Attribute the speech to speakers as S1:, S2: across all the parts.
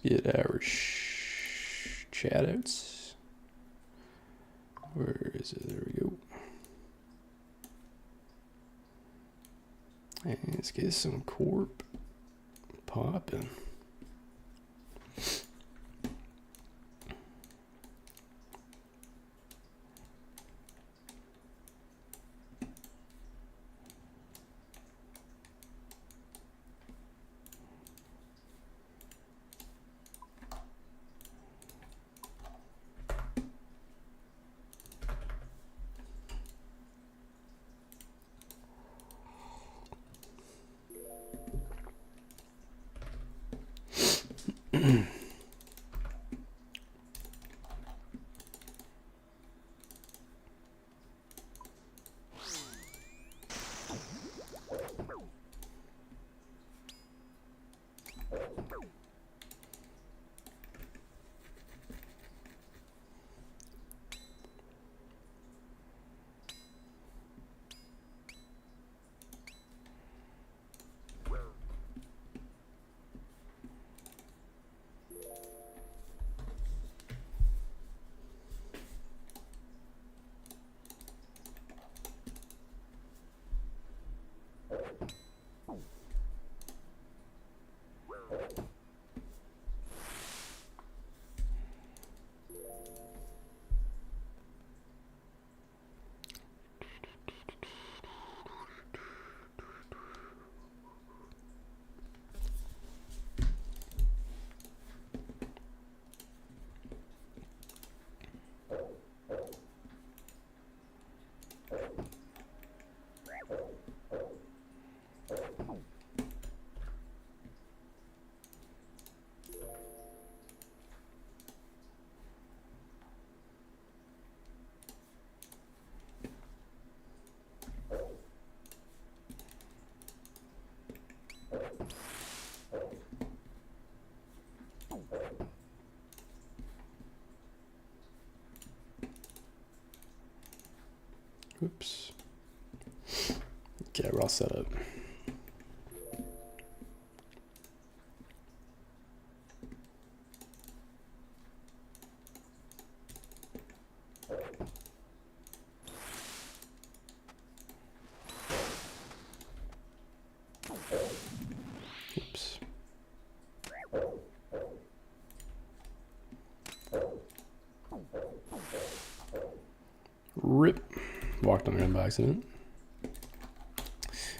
S1: get our chat outs. Where is it? There we go. And let's get some corp popping. Oops. Okay, we're all set up. Oops. Rip. Walked on him by accident. We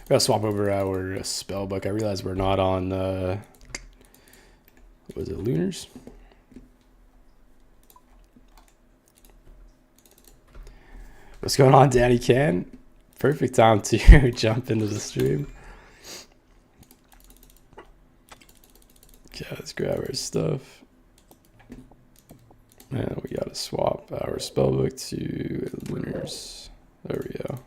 S1: gotta swap over our spell book. I realize we're not on was it Lunars? What's going on, Danny Can? Perfect time to jump into the stream. Okay, let's grab our stuff. And we gotta swap our spellbook to Lunars. There we go.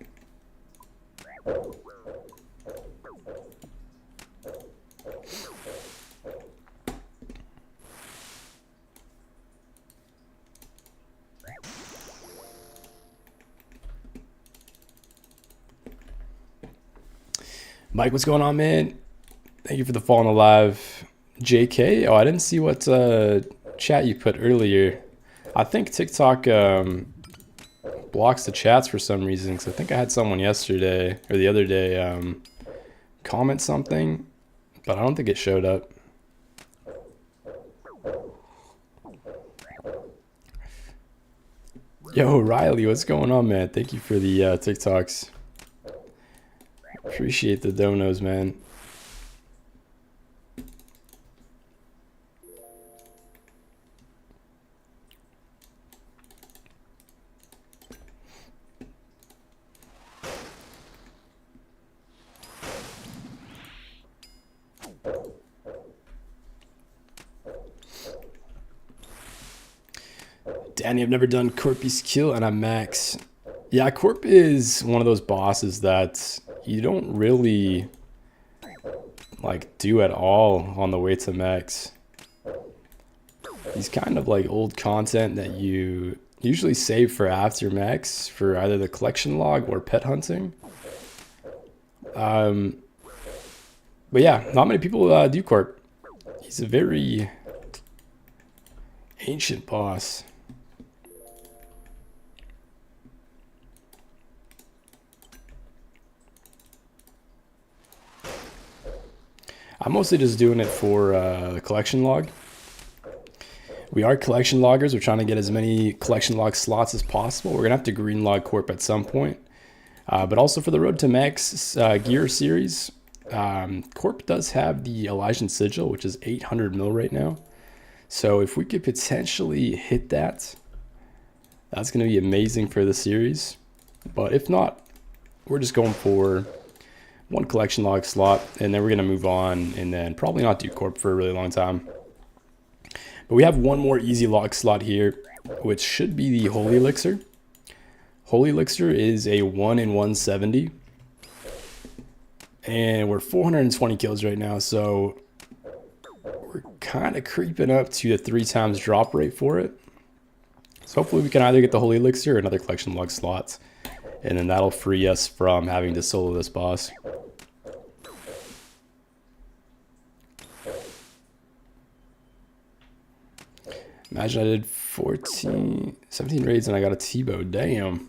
S1: Mike, what's going on, man? Thank you for the follow on the live. JK? Oh, I didn't see what chat you put earlier. I think TikTok blocks the chats for some reason, because I think I had someone yesterday or the other day comment something, but I don't think it showed up. Yo, Riley, what's going on, man? Thank you for the TikToks. Appreciate the donos, man. Danny, I've never done Corpy's Kill and I'm max. Yeah, Corp is one of those bosses that you don't really like do at all on the way to max. He's kind of like old content that you usually save for after max for either the collection log or pet hunting. But yeah, not many people do Corp. He's a very Ancient boss. I'm mostly just doing it for the collection log. We are collection loggers. We're trying to get as many collection log slots as possible. We're going to have to green log corp at some point. But also for the Road to Max gear series, corp does have the Elysian Sigil, which is 800 mil right now. So if we could potentially hit that, that's going to be amazing for the series. But if not, we're just going for one collection log slot, and then we're going to move on and then probably not do corp for a really long time. But we have one more easy log slot here, which should be the Holy Elixir. Holy Elixir is a 1 in 170. And we're 420 kills right now, so we're kind of creeping up to the 3 times drop rate for it. So hopefully we can either get the Holy Elixir or another collection log slot, and then that'll free us from having to solo this boss. Imagine I did 17 raids and I got a T-bow. Damn.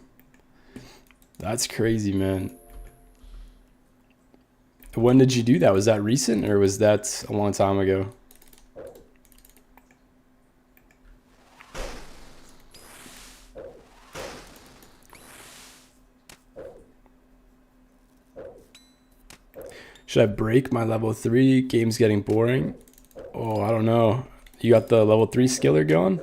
S1: That's crazy, man. When did you do that? Was that recent or was that a long time ago? Should I break my level 3? Game's getting boring. Oh, I don't know. You got the level 3 skiller going?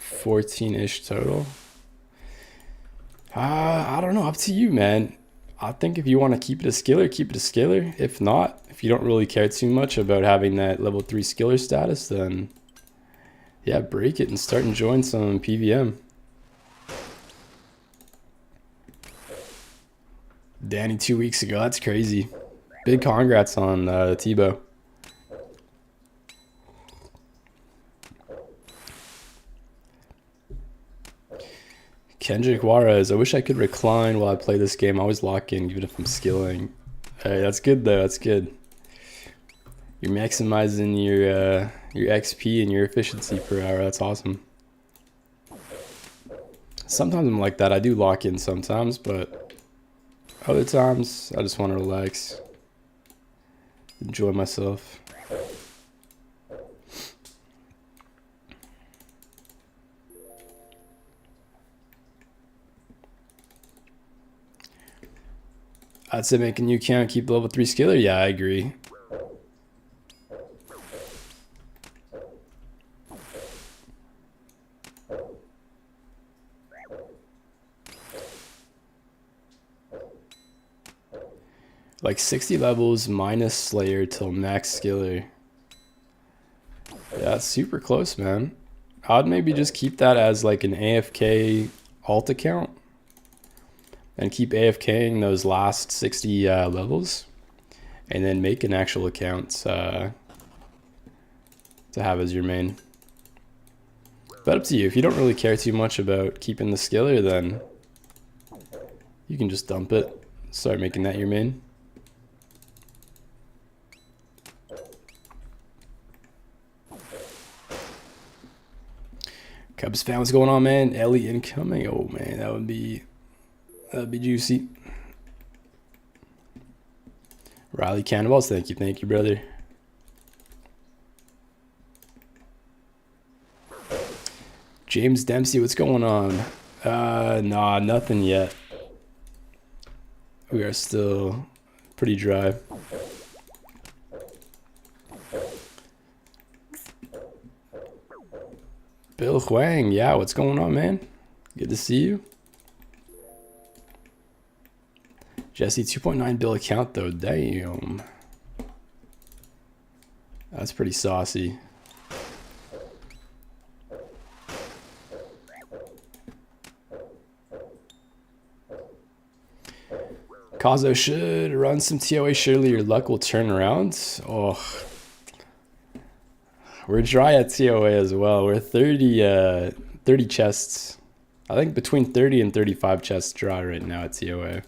S1: $14-ish total. I don't know. Up to you, man. I think if you want to keep it a skiller, keep it a skiller. If not, if you don't really care too much about having that level 3 skiller status, then yeah, break it and start enjoying some PVM. Danny 2 weeks ago. That's crazy. Big congrats on Tebow. Kendrick Juarez. I wish I could recline while I play this game. I always lock in even if I'm skilling. Hey, that's good though. That's good. You're maximizing your XP and your efficiency per hour. That's awesome. Sometimes I'm like that. I do lock in sometimes, but other times, I just want to relax, enjoy myself. I'd say make a new account, keep the level 3 skiller. Yeah, I agree. Like 60 levels minus Slayer till max skiller. Yeah, that's super close, man. I'd maybe just keep that as like an AFK alt account and keep AFKing those last 60 levels, and then make an actual account to have as your main. But up to you. If you don't really care too much about keeping the skiller, then you can just dump it, start making that your main. Cubs fan, what's going on, man? Ellie incoming. Oh man, that'd be juicy. Riley Cannonballs, thank you, brother. James Dempsey, what's going on? Nah, nothing yet. We are still pretty dry. Bill Huang, yeah, what's going on, man? Good to see you. Jesse, 2.9 bill account though, damn. That's pretty saucy. Kazo should run some TOA, surely your luck will turn around. Oh, we're dry at TOA as well. We're 30 chests. I think between 30 and 35 chests dry right now at TOA.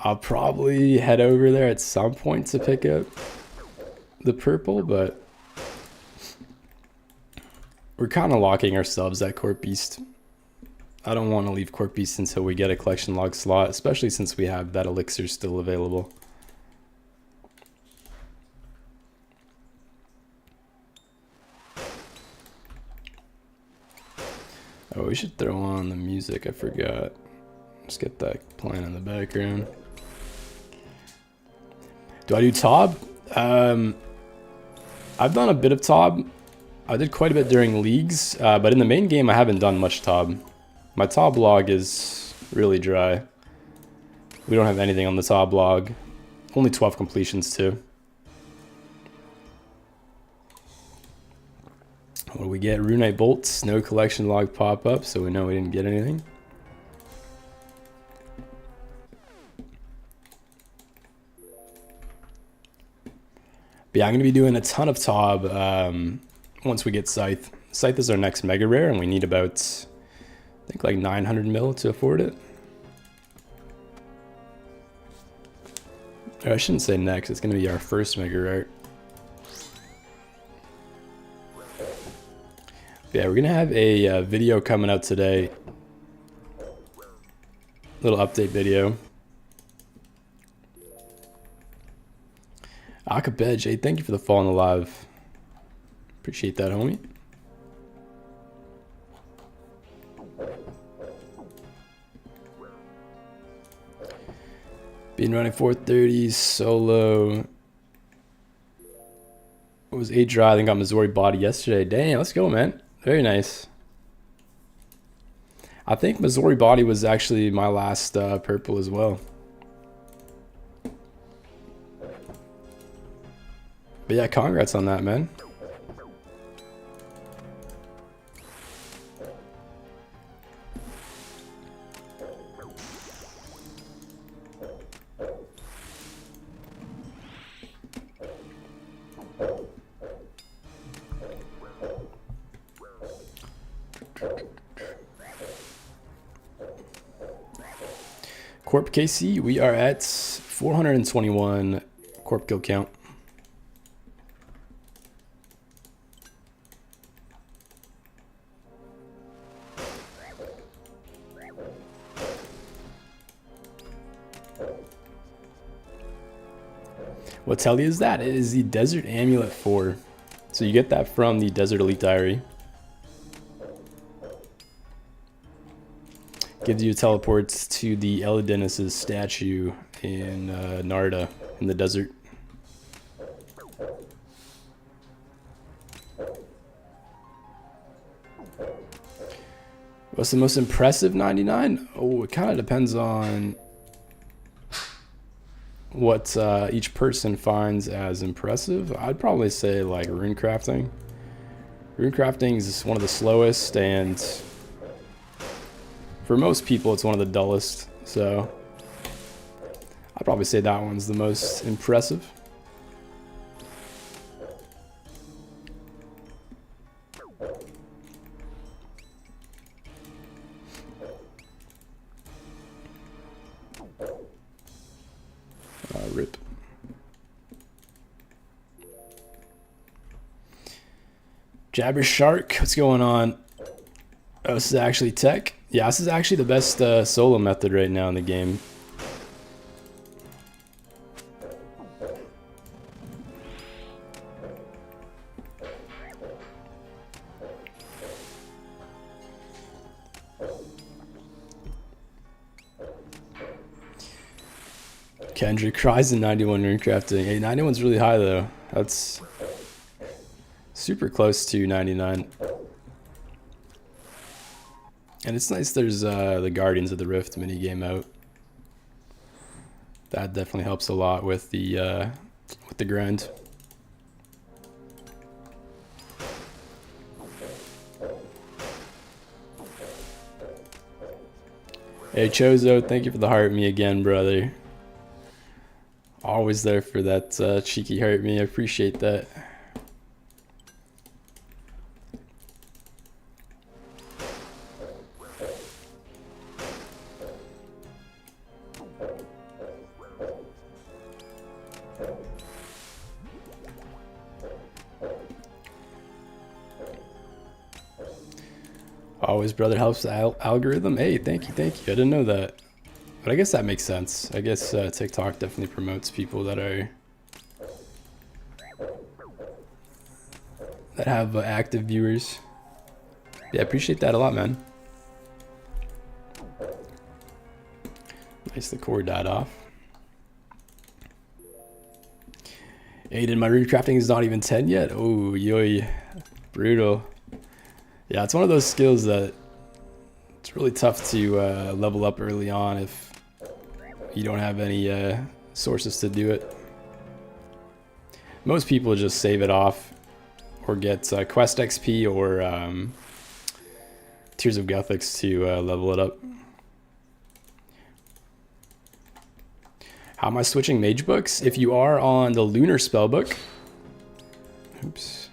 S1: I'll probably head over there at some point to pick up the purple, but we're kind of locking ourselves at Court Beast. I don't want to leave Court Beast until we get a collection log slot, especially since we have that elixir still available. Oh, we should throw on the music, I forgot. Just get that playing in the background. Do I do Tob? I've done a bit of Tob. I did quite a bit during leagues, but in the main game I haven't done much Tob. My Tob log is really dry. We don't have anything on the Tob log. Only 12 completions too. What do we get? Runite Bolts, no collection log pop up, so we know we didn't get anything. But yeah, I'm going to be doing a ton of Tob once we get Scythe. Scythe is our next mega rare, and we need about, I think, like 900 mil to afford it. Or I shouldn't say next, it's going to be our first mega rare. Yeah, we're going to have a video coming out today. Little update video. Akabej, hey, thank you for the follow in the live. Appreciate that, homie. Been running 430s solo. It was 8 dry, I think got Missouri body yesterday. Dang, let's go, man. Very nice. I think Missouri body was actually my last purple as well. But yeah, congrats on that, man. Corp KC, we are at 421 Corp kill count. What telly is that? It is the Desert Amulet 4. So you get that from the Desert Elite Diary. Gives you teleports to the Elidenis' statue in Narda in the desert. What's the most impressive 99? Oh, it kind of depends on what each person finds as impressive. I'd probably say like rune crafting. Rune crafting is one of the slowest, and for most people it's one of the dullest, so I'd probably say that one's the most impressive. Rip. Jabber Shark, what's going on? Oh, this is actually tech. Yeah, this is actually the best solo method right now in the game. Kendrick cries in 91 rune crafting. Hey, 91's really high though. That's super close to 99. And it's nice there's the Guardians of the Rift minigame out. That definitely helps a lot with the grind. Hey Chozo, thank you for the heart me again, brother. Always there for that cheeky heart me. I appreciate that. Always brother helps the algorithm. Hey, thank you, thank you. I didn't know that. But I guess that makes sense. I guess TikTok definitely promotes people that have active viewers. Yeah, I appreciate that a lot, man. Nice, the core died off. Aiden, my rune crafting is not even 10 yet. Oh, yoy, brutal. Yeah, it's one of those skills that it's really tough to level up early on if you don't have any sources to do it. Most people just save it off or get quest XP or Tears of Gothics to level it up. How am I switching mage books? If you are on the lunar spellbook, oops,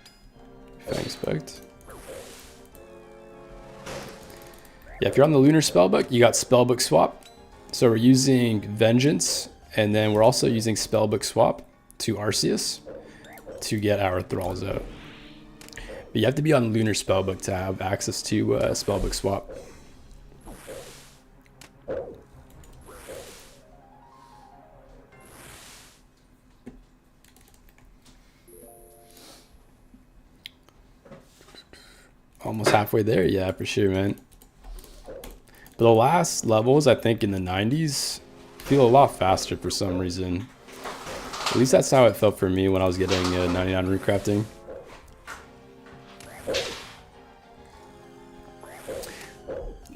S1: if I expect. Yeah, if you're on the lunar spellbook, you got spellbook swap. So we're using Vengeance, and then we're also using spellbook swap to Arceus to get our thralls out. But you have to be on lunar spellbook to have access to spellbook swap. Almost halfway there, yeah, for sure, man. But the last levels, I think in the 90s, feel a lot faster for some reason. At least that's how it felt for me when I was getting 99 rune crafting.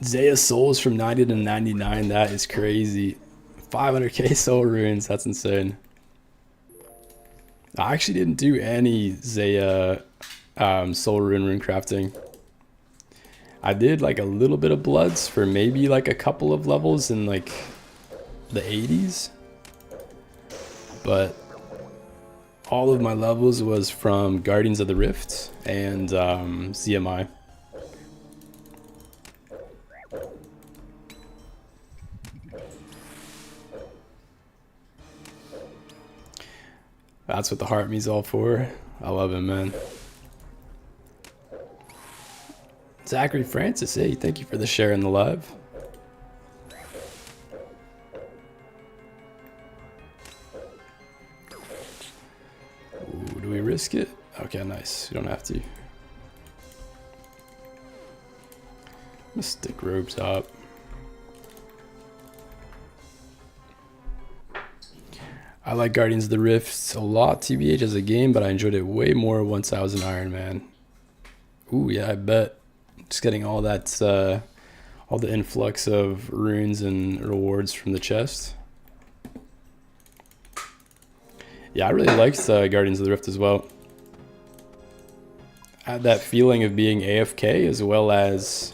S1: Zaya souls from 90 to 99, that is crazy. 500k soul runes, that's insane. I actually didn't do any Zaya soul rune crafting. I did like a little bit of bloods for maybe like a couple of levels in like the 80s. But all of my levels was from Guardians of the Rift and ZMI. That's what the heart me's all for. I love it, man. Zachary Francis, hey, thank you for the share in the live. Ooh, do we risk it? Okay, nice. We don't have to. I'm gonna stick robes up. I like Guardians of the Rift a lot, TBH, as a game, but I enjoyed it way more once I was an Iron Man. Ooh, yeah, I bet. Just getting all that, all the influx of runes and rewards from the chest. Yeah, I really liked Guardians of the Rift as well. I had that feeling of being AFK as well as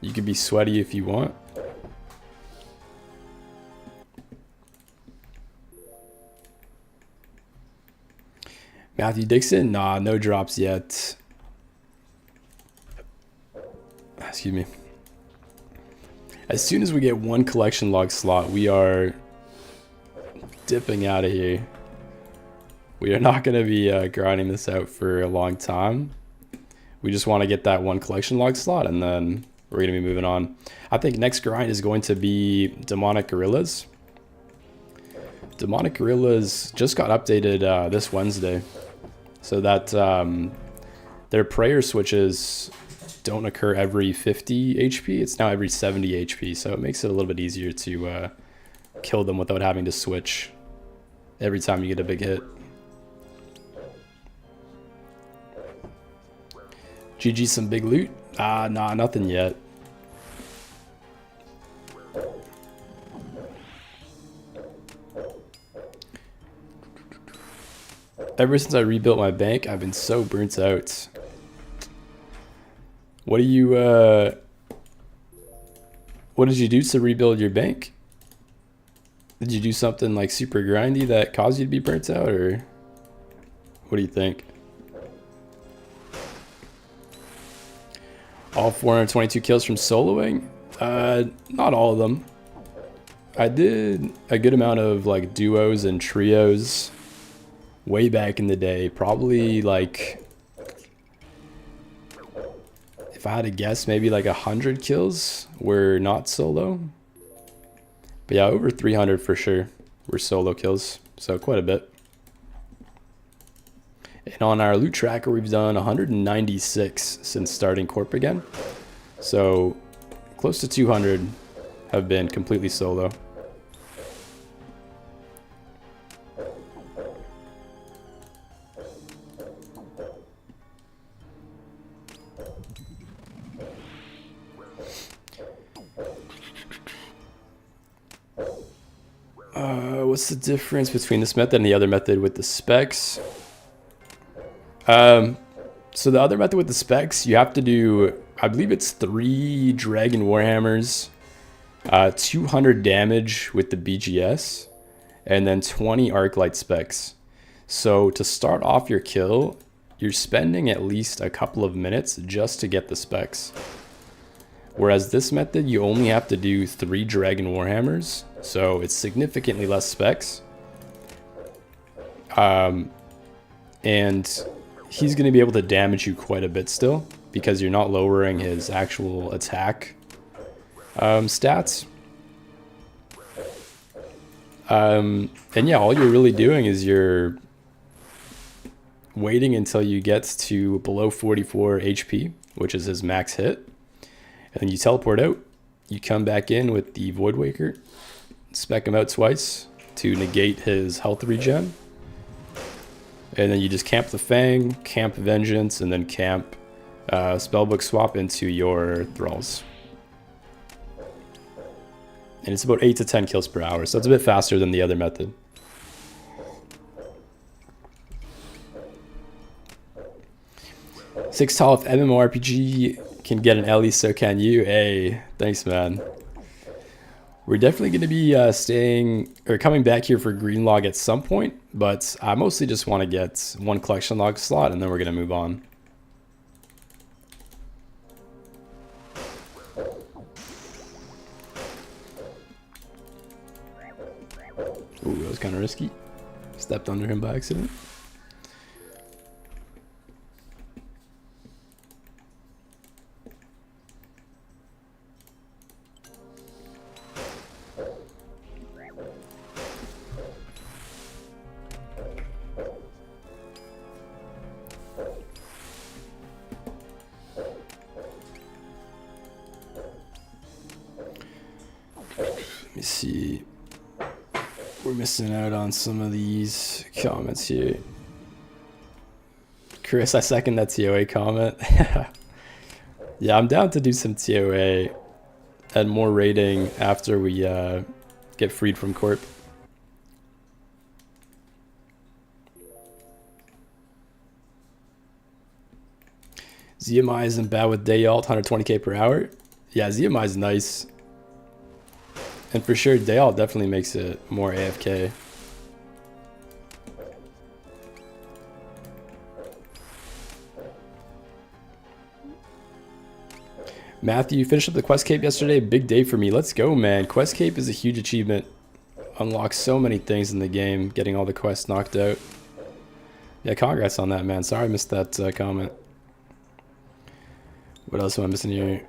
S1: you could be sweaty if you want. Matthew Dixon? Nah, no drops yet. Excuse me. As soon as we get one collection log slot, we are dipping out of here. We are not going to be grinding this out for a long time. We just want to get that one collection log slot, and then we're going to be moving on. I think next grind is going to be Demonic Gorillas. Demonic Gorillas just got updated this Wednesday, so that their prayer switches don't occur every 50 HP. It's now every 70 HP, so it makes it a little bit easier to kill them without having to switch every time you get a big hit. GG, some big loot? Nah, nothing yet. Ever since I rebuilt my bank, I've been so burnt out. What do you, what did you do to rebuild your bank? Did you do something like super grindy that caused you to be burnt out, or what do you think? All 422 kills from soloing? Not all of them. I did a good amount of like duos and trios way back in the day. Probably like, if I had to guess, maybe like 100 kills were not solo. But yeah, over 300 for sure were solo kills. So quite a bit. And on our loot tracker, we've done 196 since starting Corp again. So close to 200 have been completely solo. What's the difference between this method and the other method with the specs? So the other method with the specs, you have to do, I believe it's 3 Dragon Warhammers, 200 damage with the BGS, and then 20 Arclight specs. So to start off your kill, you're spending at least a couple of minutes just to get the specs. Whereas this method, you only have to do 3 Dragon Warhammers, so it's significantly less specs. And he's going to be able to damage you quite a bit still, because you're not lowering his actual attack stats. And yeah, all you're really doing is you're waiting until you get to below 44 HP, which is his max hit. And then you teleport out, you come back in with the Void Waker, spec him out twice to negate his health regen. And then you just camp the Fang, camp Vengeance, and then camp Spellbook swap into your Thralls. And it's about 8 to 10 kills per hour, so it's a bit faster than the other method. Six tall, if MMORPG can get an Ellie, so can you. Hey, thanks, man. We're definitely going to be staying or coming back here for green log at some point, but I mostly just want to get one collection log slot and then we're going to move on. Ooh, that was kind of risky. Stepped under him by accident. Let me see. We're missing out on some of these comments here. Chris, I second that TOA comment. Yeah, I'm down to do some TOA and more raiding after we get freed from Corp. ZMI isn't bad with day alt, 120k per hour. Yeah, ZMI is nice. And for sure, day alt definitely makes it more AFK. Matthew, finished up the Quest Cape yesterday. Big day for me. Let's go, man. Quest Cape is a huge achievement. Unlocks so many things in the game, getting all the quests knocked out. Yeah, congrats on that, man. Sorry I missed that comment. What else am I missing here?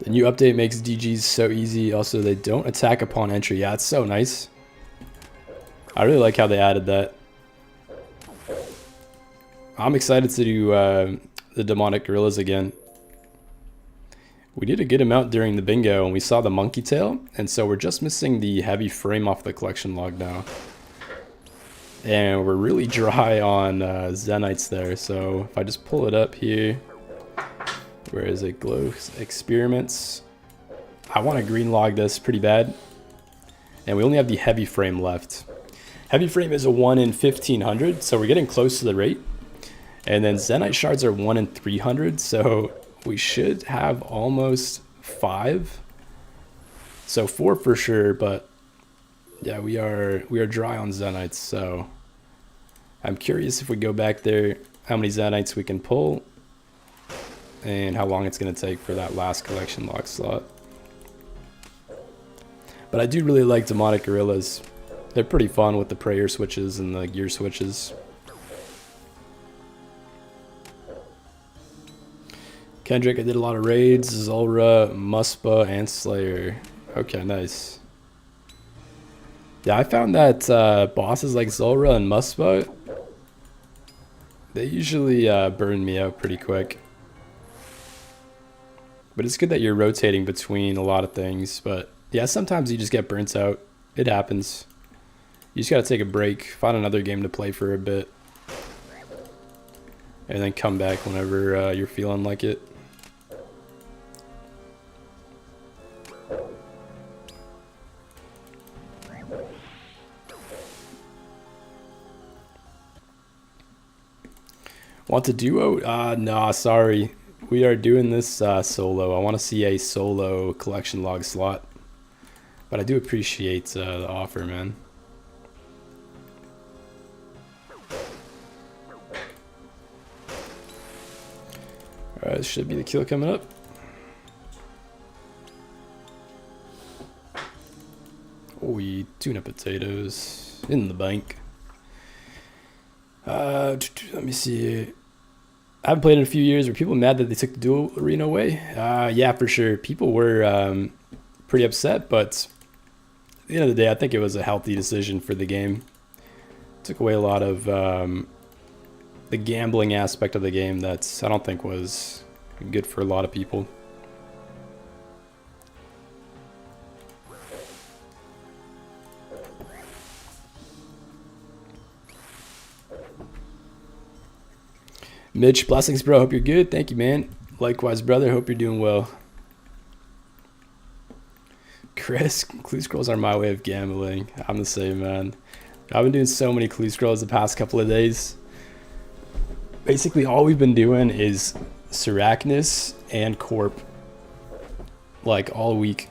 S1: The new update makes DGs so easy. Also, they don't attack upon entry. Yeah, it's so nice. I really like how they added that. I'm excited to do the Demonic Gorillas again. We did a good amount during the bingo and we saw the monkey tail. And so we're just missing the heavy frame off the collection log now. And we're really dry on Zenites there. So if I just pull it up here. Where is it? Glow Experiments. I want to green log this pretty bad. And we only have the heavy frame left. Heavy frame is a 1 in 1500, so we're getting close to the rate. And then Zenite shards are 1 in 300, so we should have almost 5. So 4 for sure, but yeah, we are dry on Zenites, so I'm curious if we go back there, how many Zenites we can pull. and how long it's going to take for that last collection log slot. But I do really like Demonic Gorillas. They're pretty fun with the prayer switches and the gear switches. Kendrick, I did a lot of raids. Zulrah, Muspa, and Slayer. Okay, nice. Yeah, I found that bosses like Zulrah and Muspa, they usually burn me out pretty quick. But it's good that you're rotating between a lot of things. But yeah, sometimes you just get burnt out. It happens. You just gotta take a break, find another game to play for a bit, and then come back whenever you're feeling like it. Want a duo? Nah, sorry. We are doing this solo. I want to see a solo collection log slot. But I do appreciate the offer, man. Alright, this should be the kill coming up. Oh, tuna potatoes in the bank. Let me see. I haven't played in a few years. Were people mad that they took the dual arena away? Yeah, for sure. People were pretty upset, but at the end of the day, I think it was a healthy decision for the game. Took away a lot of the gambling aspect of the game that's, I don't think, was good for a lot of people. Mitch, blessings, bro. Hope you're good. Thank you, man. Likewise, brother. Hope you're doing well. Chris, clue scrolls are my way of gambling. I'm the same, man. I've been doing so many clue scrolls the past couple of days. Basically, all we've been doing is Syrachnus and Corp, like, all week.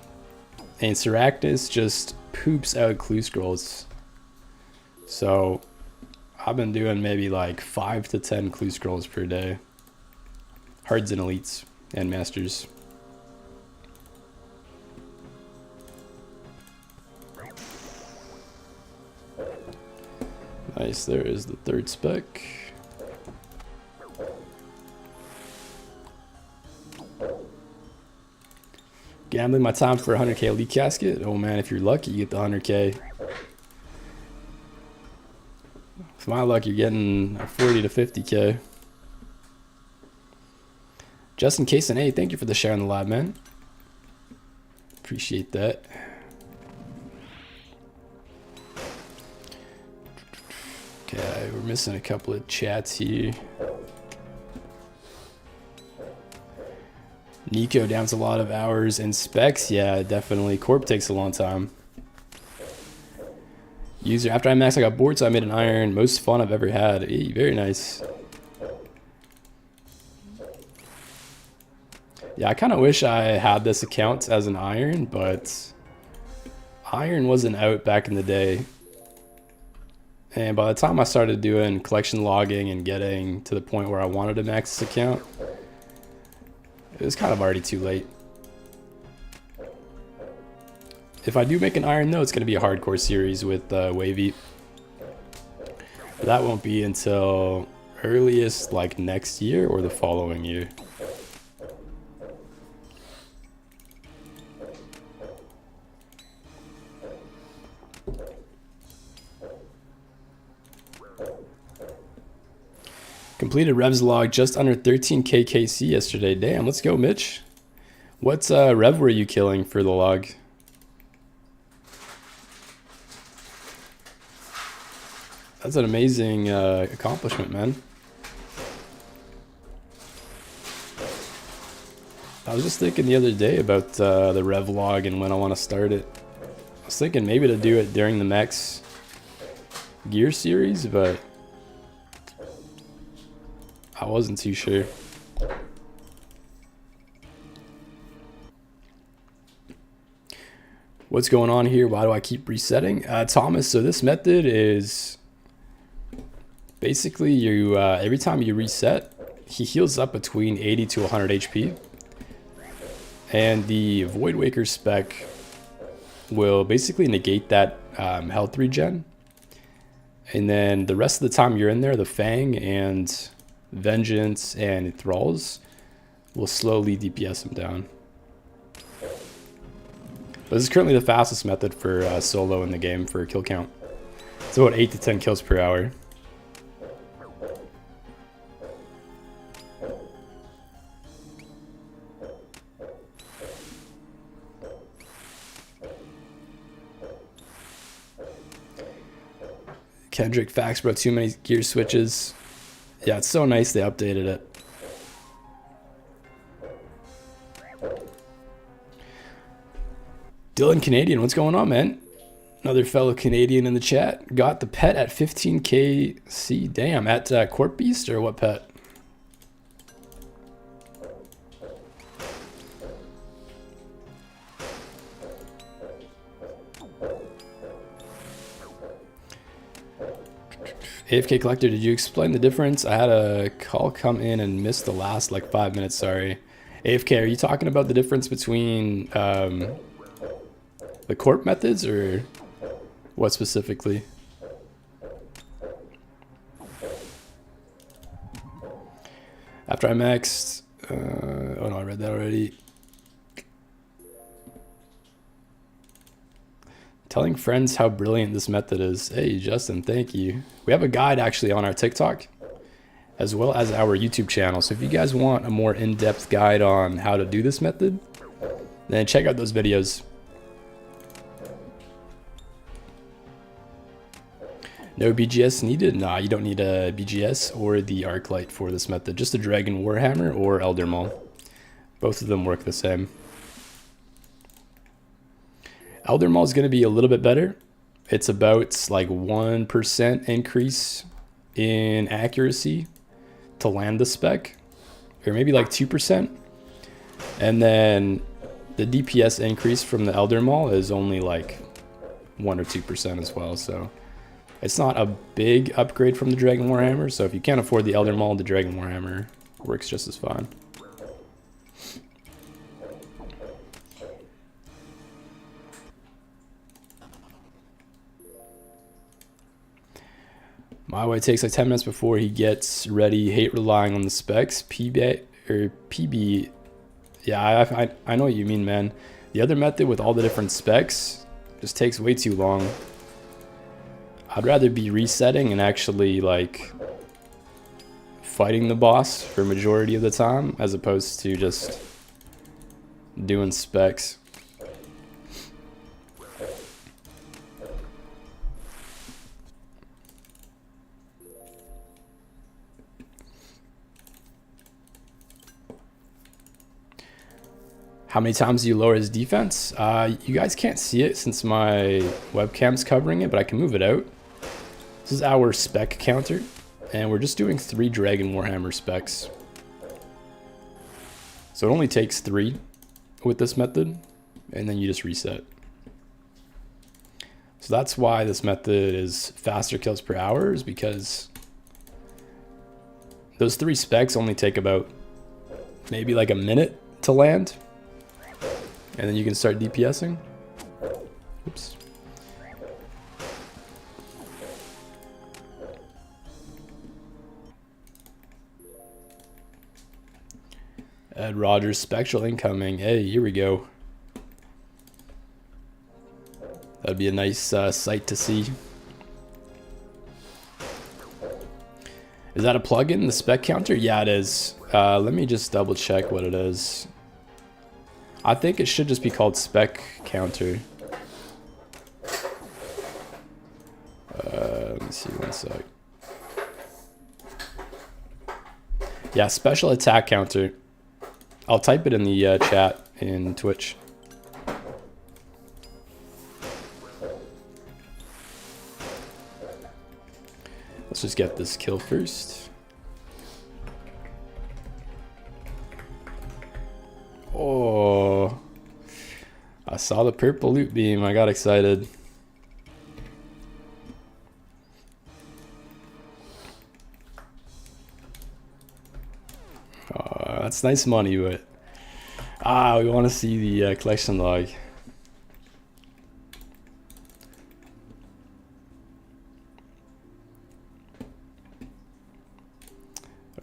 S1: And Syrachnus just poops out clue scrolls. So I've been doing maybe like 5 to 10 clue scrolls per day. Hards and elites and masters. Nice, there is the third spec. Gambling my time for a 100k elite casket. Oh man, if you're lucky, you get the 100k. With my luck, you're getting a 40 to 50k. Justin Cason, hey, thank you for the share on the live, man. Appreciate that. Okay, we're missing a couple of chats here. Nico downs a lot of hours and specs. Yeah, definitely. Corp takes a long time. User, after I maxed, I got bored, so I made an iron. Most fun I've ever had. Hey, very nice. Yeah, I kind of wish I had this account as an iron, but iron wasn't out back in the day. And by the time I started doing collection logging and getting to the point where I wanted to max this account, it was kind of already too late. If I do make an iron though, it's going to be a hardcore series with Wavy. But that won't be until earliest like next year or the following year. Completed revs log just under 13k KC yesterday. Damn, let's go, Mitch. What rev were you killing for the log? That's an amazing accomplishment, man. I was just thinking the other day about the rev log and when I want to start it. I was thinking maybe to do it during the max gear series, but I wasn't too sure. What's going on here? Why do I keep resetting? Thomas, so this method is basically you every time you reset, he heals up between 80 to 100 HP. And the Void Waker spec will basically negate that health regen. And then the rest of the time you're in there, the Fang and Vengeance and Thralls will slowly DPS him down. But this is currently the fastest method for solo in the game for kill count. It's about 8 to 10 kills per hour. Kendrick facts about too many gear switches. Yeah, it's so nice they updated it. Dylan Canadian, what's going on, man? Another fellow Canadian in the chat. Got the pet at 15k C. Damn, at Corp Beast or what pet? AFK Collector, did you explain the difference? I had a call come in and missed the last like 5 minutes, sorry. AFK, are you talking about the difference between the corp methods or what specifically? After I maxed, oh no, I read that already. Telling friends how brilliant this method is. Hey, Justin, thank you. We have a guide actually on our TikTok, as well as our YouTube channel. So if you guys want a more in-depth guide on how to do this method, then check out those videos. No BGS needed? Nah, you don't need a BGS or the Arclight for this method. Just a Dragon Warhammer or Elder Maul. Both of them work the same. Elder Maul is going to be a little bit better. It's about like 1% increase in accuracy to land the spec, or maybe like 2%. And then the DPS increase from the Elder Maul is only like 1 or 2% as well. So it's not a big upgrade from the Dragon Warhammer. So if you can't afford the Elder Maul, the Dragon Warhammer works just as fine. My way takes like 10 minutes before he gets ready. Hate relying on the specs. PB. Yeah, I know what you mean, man. The other method with all the different specs just takes way too long. I'd rather be resetting and actually like fighting the boss for a majority of the time as opposed to just doing specs. How many times do you lower his defense? You guys can't see it since my webcam's covering it, but I can move it out. This is our spec counter, and we're just doing 3 Dragon Warhammer specs. So it only takes 3 with this method, and then you just reset. So that's why this method is faster kills per hour, is because those 3 specs only take about maybe like a minute to land. And then you can start DPSing. Oops. Ed Rogers, Spectral incoming. Hey, here we go. That'd be a nice sight to see. Is that a plugin, the spec counter? Yeah, it is. Let me just double check what it is. I think it should just be called spec counter. Let me see, one sec. Yeah, special attack counter. I'll type it in the chat in Twitch. Let's just get this kill first. Oh, I saw the purple loot beam. I got excited. It's nice money, but we want to see the collection log.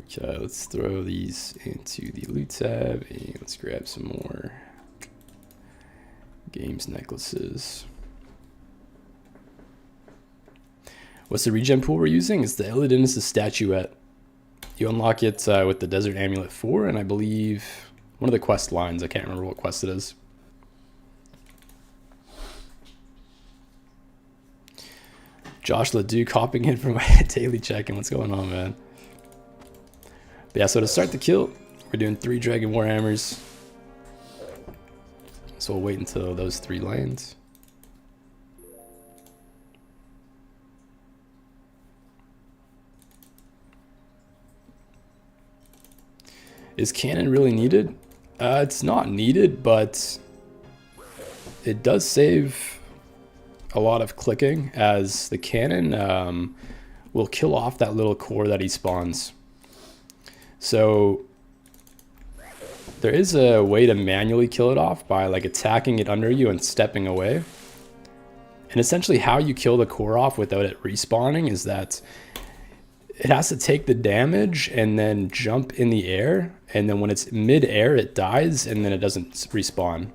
S1: Okay, let's throw these into the loot tab and let's grab some more games necklaces. What's the regen pool we're using? It's the Elidinus' statuette. You unlock it with the Desert Amulet 4, and I believe one of the quest lines. I can't remember what quest it is. Josh Leduc hopping in for my daily check-in. What's going on, man? But yeah, so to start the kill, we're doing 3 Dragon Warhammers. So we'll wait until those 3 lands. Is cannon really needed? It's not needed, but it does save a lot of clicking, as the cannon will kill off that little core that he spawns. So there is a way to manually kill it off by like attacking it under you and stepping away. And essentially how you kill the core off without it respawning is that it has to take the damage and then jump in the air, and then when it's mid-air it dies and then it doesn't respawn.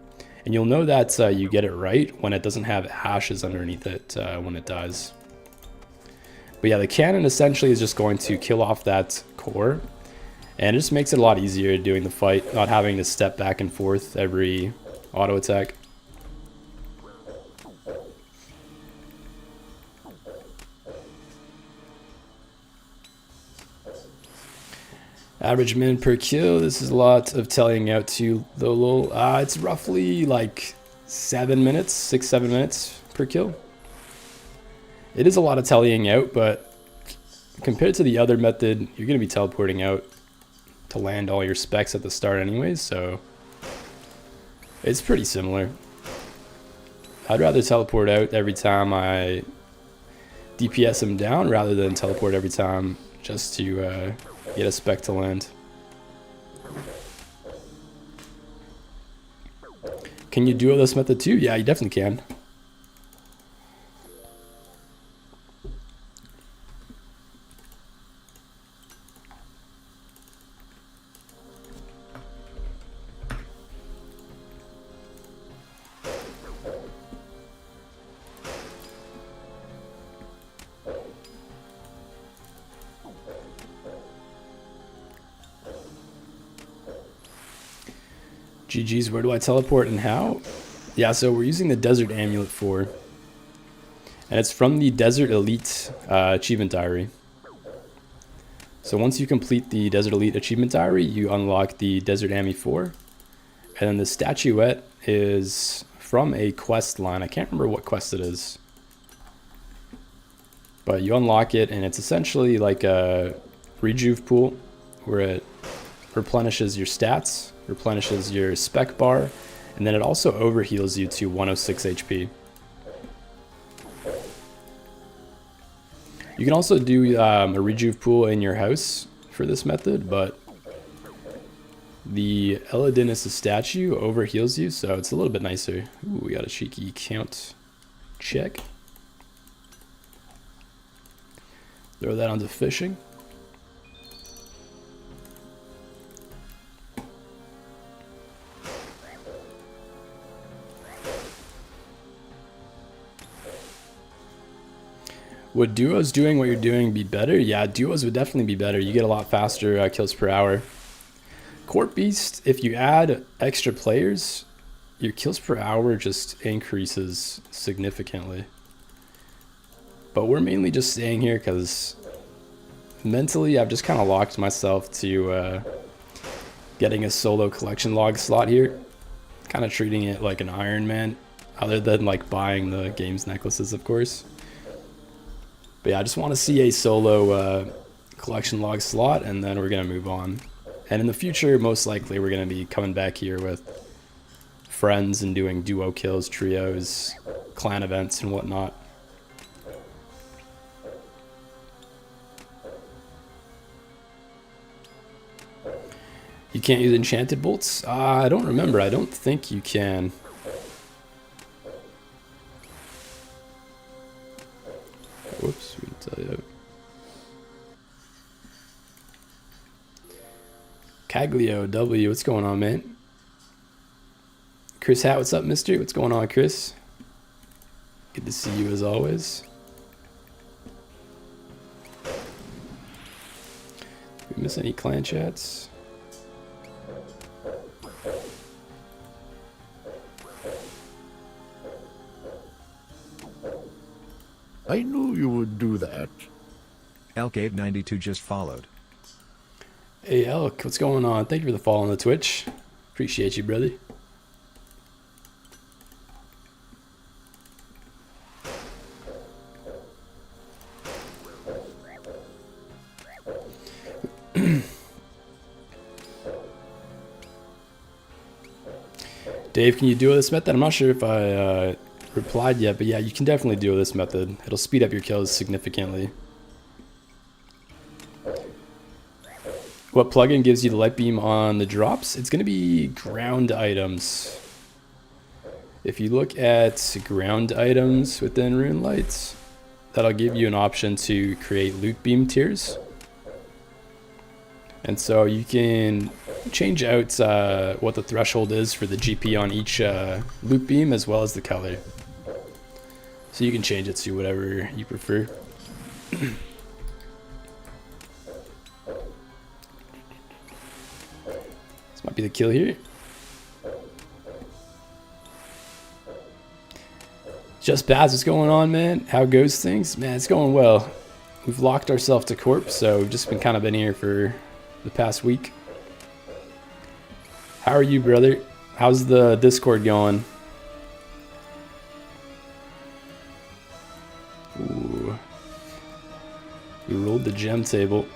S1: And you'll know that you get it right when it doesn't have ashes underneath it when it dies. But yeah, the cannon essentially is just going to kill off that core, and it just makes it a lot easier doing the fight, not having to step back and forth every auto attack. Average min per kill. This is a lot of telling out to the lol. It's roughly like 7 minutes, 6-7 minutes per kill. It is a lot of tallying out, but compared to the other method, you're going to be teleporting out to land all your specs at the start anyways, so it's pretty similar. I'd rather teleport out every time I DPS him down rather than teleport every time just to get a spec to land. Can you duo this method too? Yeah, you definitely can. GG's, where do I teleport and how? Yeah, so we're using the Desert Amulet 4. And it's from the Desert Elite achievement diary. So once you complete the Desert Elite achievement diary, you unlock the Desert Ami 4. And then the statuette is from a quest line. I can't remember what quest it is. But you unlock it, and it's essentially like a rejuve pool where it replenishes your stats, replenishes your spec bar, and then it also overheals you to 106 HP. You can also do a rejuve pool in your house for this method, but the Elidinus statue overheals you, so it's a little bit nicer. Ooh, we got a cheeky count check. Throw that onto fishing. Would duos doing what you're doing be better? Yeah, duos would definitely be better. You get a lot faster kills per hour. Court Beast, if you add extra players, your kills per hour just increases significantly. But we're mainly just staying here because mentally I've just kind of locked myself to getting a solo collection log slot here. Kind of treating it like an Iron Man, other than like buying the games necklaces, of course. But yeah, I just want to see a solo collection log slot, and then we're going to move on. And in the future, most likely, we're going to be coming back here with friends and doing duo kills, trios, clan events, and whatnot. You can't use enchanted bolts? I don't remember. I don't think you can. Whoops, we can tell you. Caglio W, what's going on, man? Chris Hat, what's up, mister? What's going on, Chris? Good to see you as always. Did we miss any clan chats?
S2: I knew you would do that.
S3: Elk892 just followed.
S1: Hey Elk, what's going on? Thank you for the follow on the Twitch. Appreciate you, brother. Dave, can you do this method? I'm not sure if I replied yet, but yeah, you can definitely do this method. It'll speed up your kills significantly. What plugin gives you the light beam on the drops? It's going to be ground items. If you look at ground items within Rune Lights, that'll give you an option to create loot beam tiers. And so you can change out what the threshold is for the GP on each loot beam as well as the color. So you can change it to whatever you prefer. This might be the kill here. Just Baz, what's going on, man? How goes things? Man, it's going well. We've locked ourselves to Corp, so we've just been kind of in here for the past week. How are you, brother? How's the Discord going? Ooh. We rolled the gem table.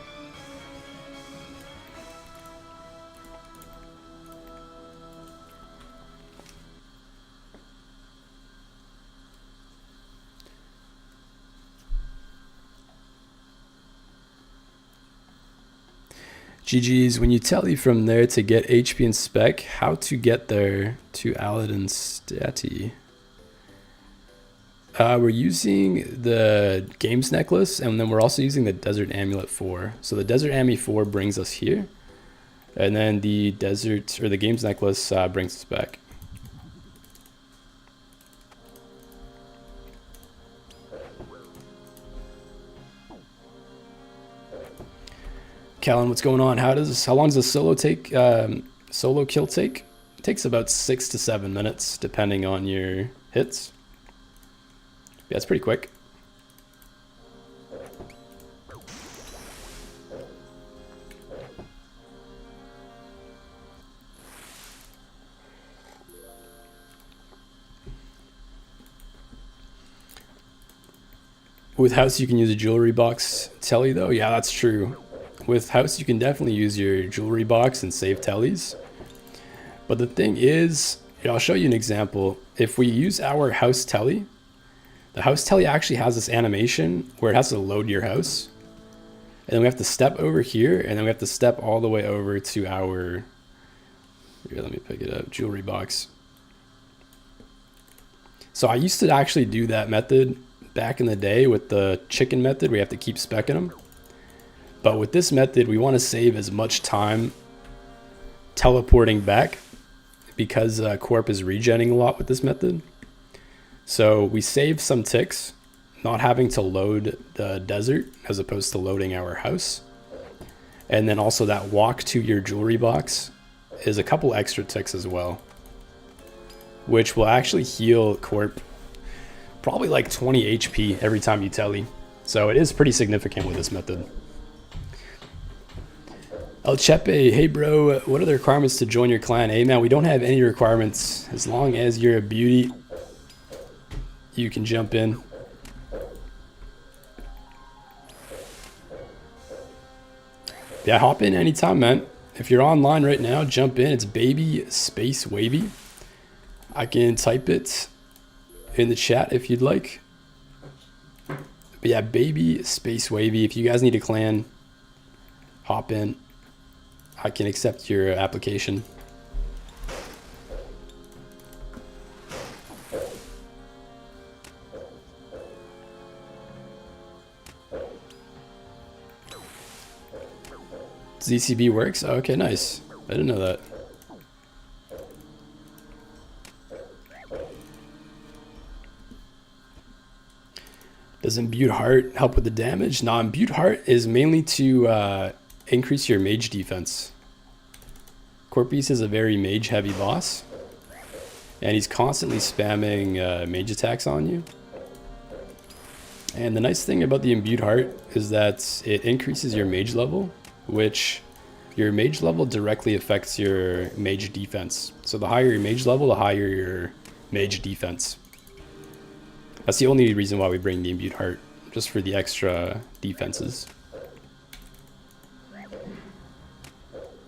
S1: GG's, when you tally from there to get HP and spec, how to get there to Aladdin Stati? We're using the Games Necklace, and then we're also using the Desert Amulet 4. So the Desert Ami 4 brings us here, and then the Desert, or the Games Necklace brings us back. Callan, what's going on? How long does a solo kill take? It takes about 6 to 7 minutes, depending on your hits. Yeah, it's pretty quick. With House, you can use a jewelry box telly, though. Yeah, that's true. With House, you can definitely use your jewelry box and save tellies. But the thing is, I'll show you an example. If we use our House telly, the House telly actually has this animation where it has to load your house. And then we have to step over here, and then we have to step all the way over to our, here, let me pick it up, jewelry box. So I used to actually do that method back in the day with the chicken method, where you have to keep speccing them. But with this method, we want to save as much time teleporting back, because Corp is regenning a lot with this method. So we save some ticks, not having to load the desert as opposed to loading our house. And then also that walk to your jewelry box is a couple extra ticks as well, which will actually heal Corp probably like 20 HP every time you telly. So it is pretty significant with this method. El Chepe, hey bro, what are the requirements to join your clan? Hey man, we don't have any requirements. As long as you're a beauty, you can jump in. Yeah, hop in anytime, man. If you're online right now, jump in. It's baby space wavy. I can type it in the chat if you'd like. But yeah, baby space wavy. If you guys need a clan, hop in. I can accept your application. ZCB works? Oh, okay, nice. I didn't know that. Does Imbued Heart help with the damage? No, Imbued Heart is mainly to increase your mage defense. Corpus is a very mage heavy boss, and he's constantly spamming mage attacks on you. And the nice thing about the Imbued Heart is that it increases your mage level, which your mage level directly affects your mage defense. So the higher your mage level, the higher your mage defense. That's the only reason why we bring the Imbued Heart, just for the extra defenses.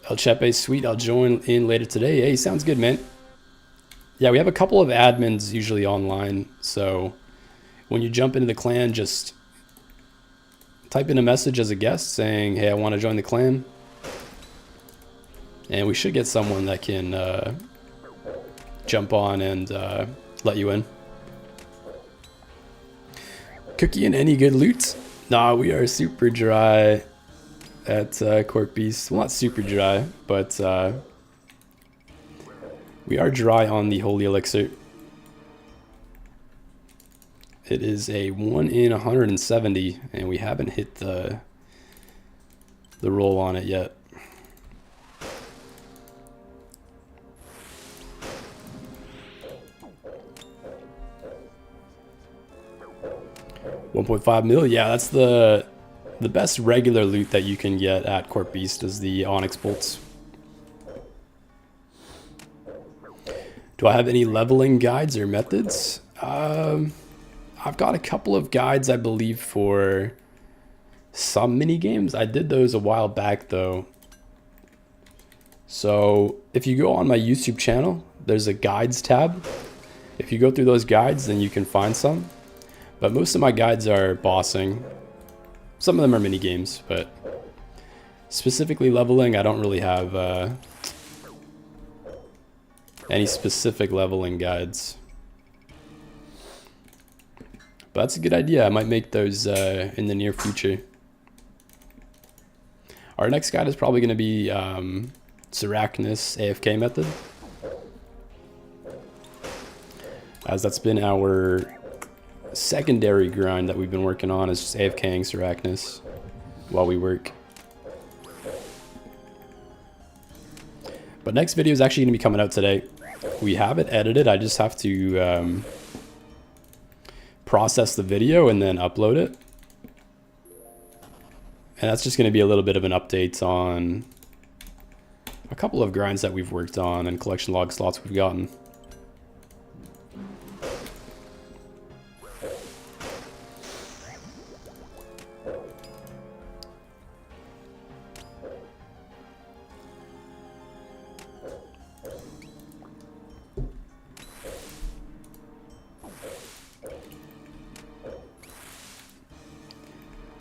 S1: El Chepe, sweet, I'll join in later today. Hey, sounds good, man. Yeah, we have a couple of admins usually online, so when you jump into the clan, just type in a message as a guest saying, hey, I want to join the clan. And we should get someone that can jump on and let you in. Cookie and any good loot? Nah, we are super dry at Court Beast. Well, not super dry, but we are dry on the Holy Elixir. It is a 1 in 170, and we haven't hit the roll on it yet. $1.5 mil, yeah, that's the best regular loot that you can get at Court Beast is the Onyx bolts. Do I have any leveling guides or methods? I've got a couple of guides, I believe, for some mini games. I did those a while back though. So if you go on my YouTube channel, there's a guides tab. If you go through those guides, then you can find some. But most of my guides are bossing. Some of them are mini games, but specifically leveling, I don't really have any specific leveling guides. But that's a good idea. I might make those in the near future. Our next guide is probably going to be Seracnus AFK method, as that's been our secondary grind that we've been working on, is just AFKing Seracnus while we work. But next video is actually going to be coming out today. We have it edited. I just have to process the video and then upload it. And that's just going to be a little bit of an update on a couple of grinds that we've worked on and collection log slots we've gotten.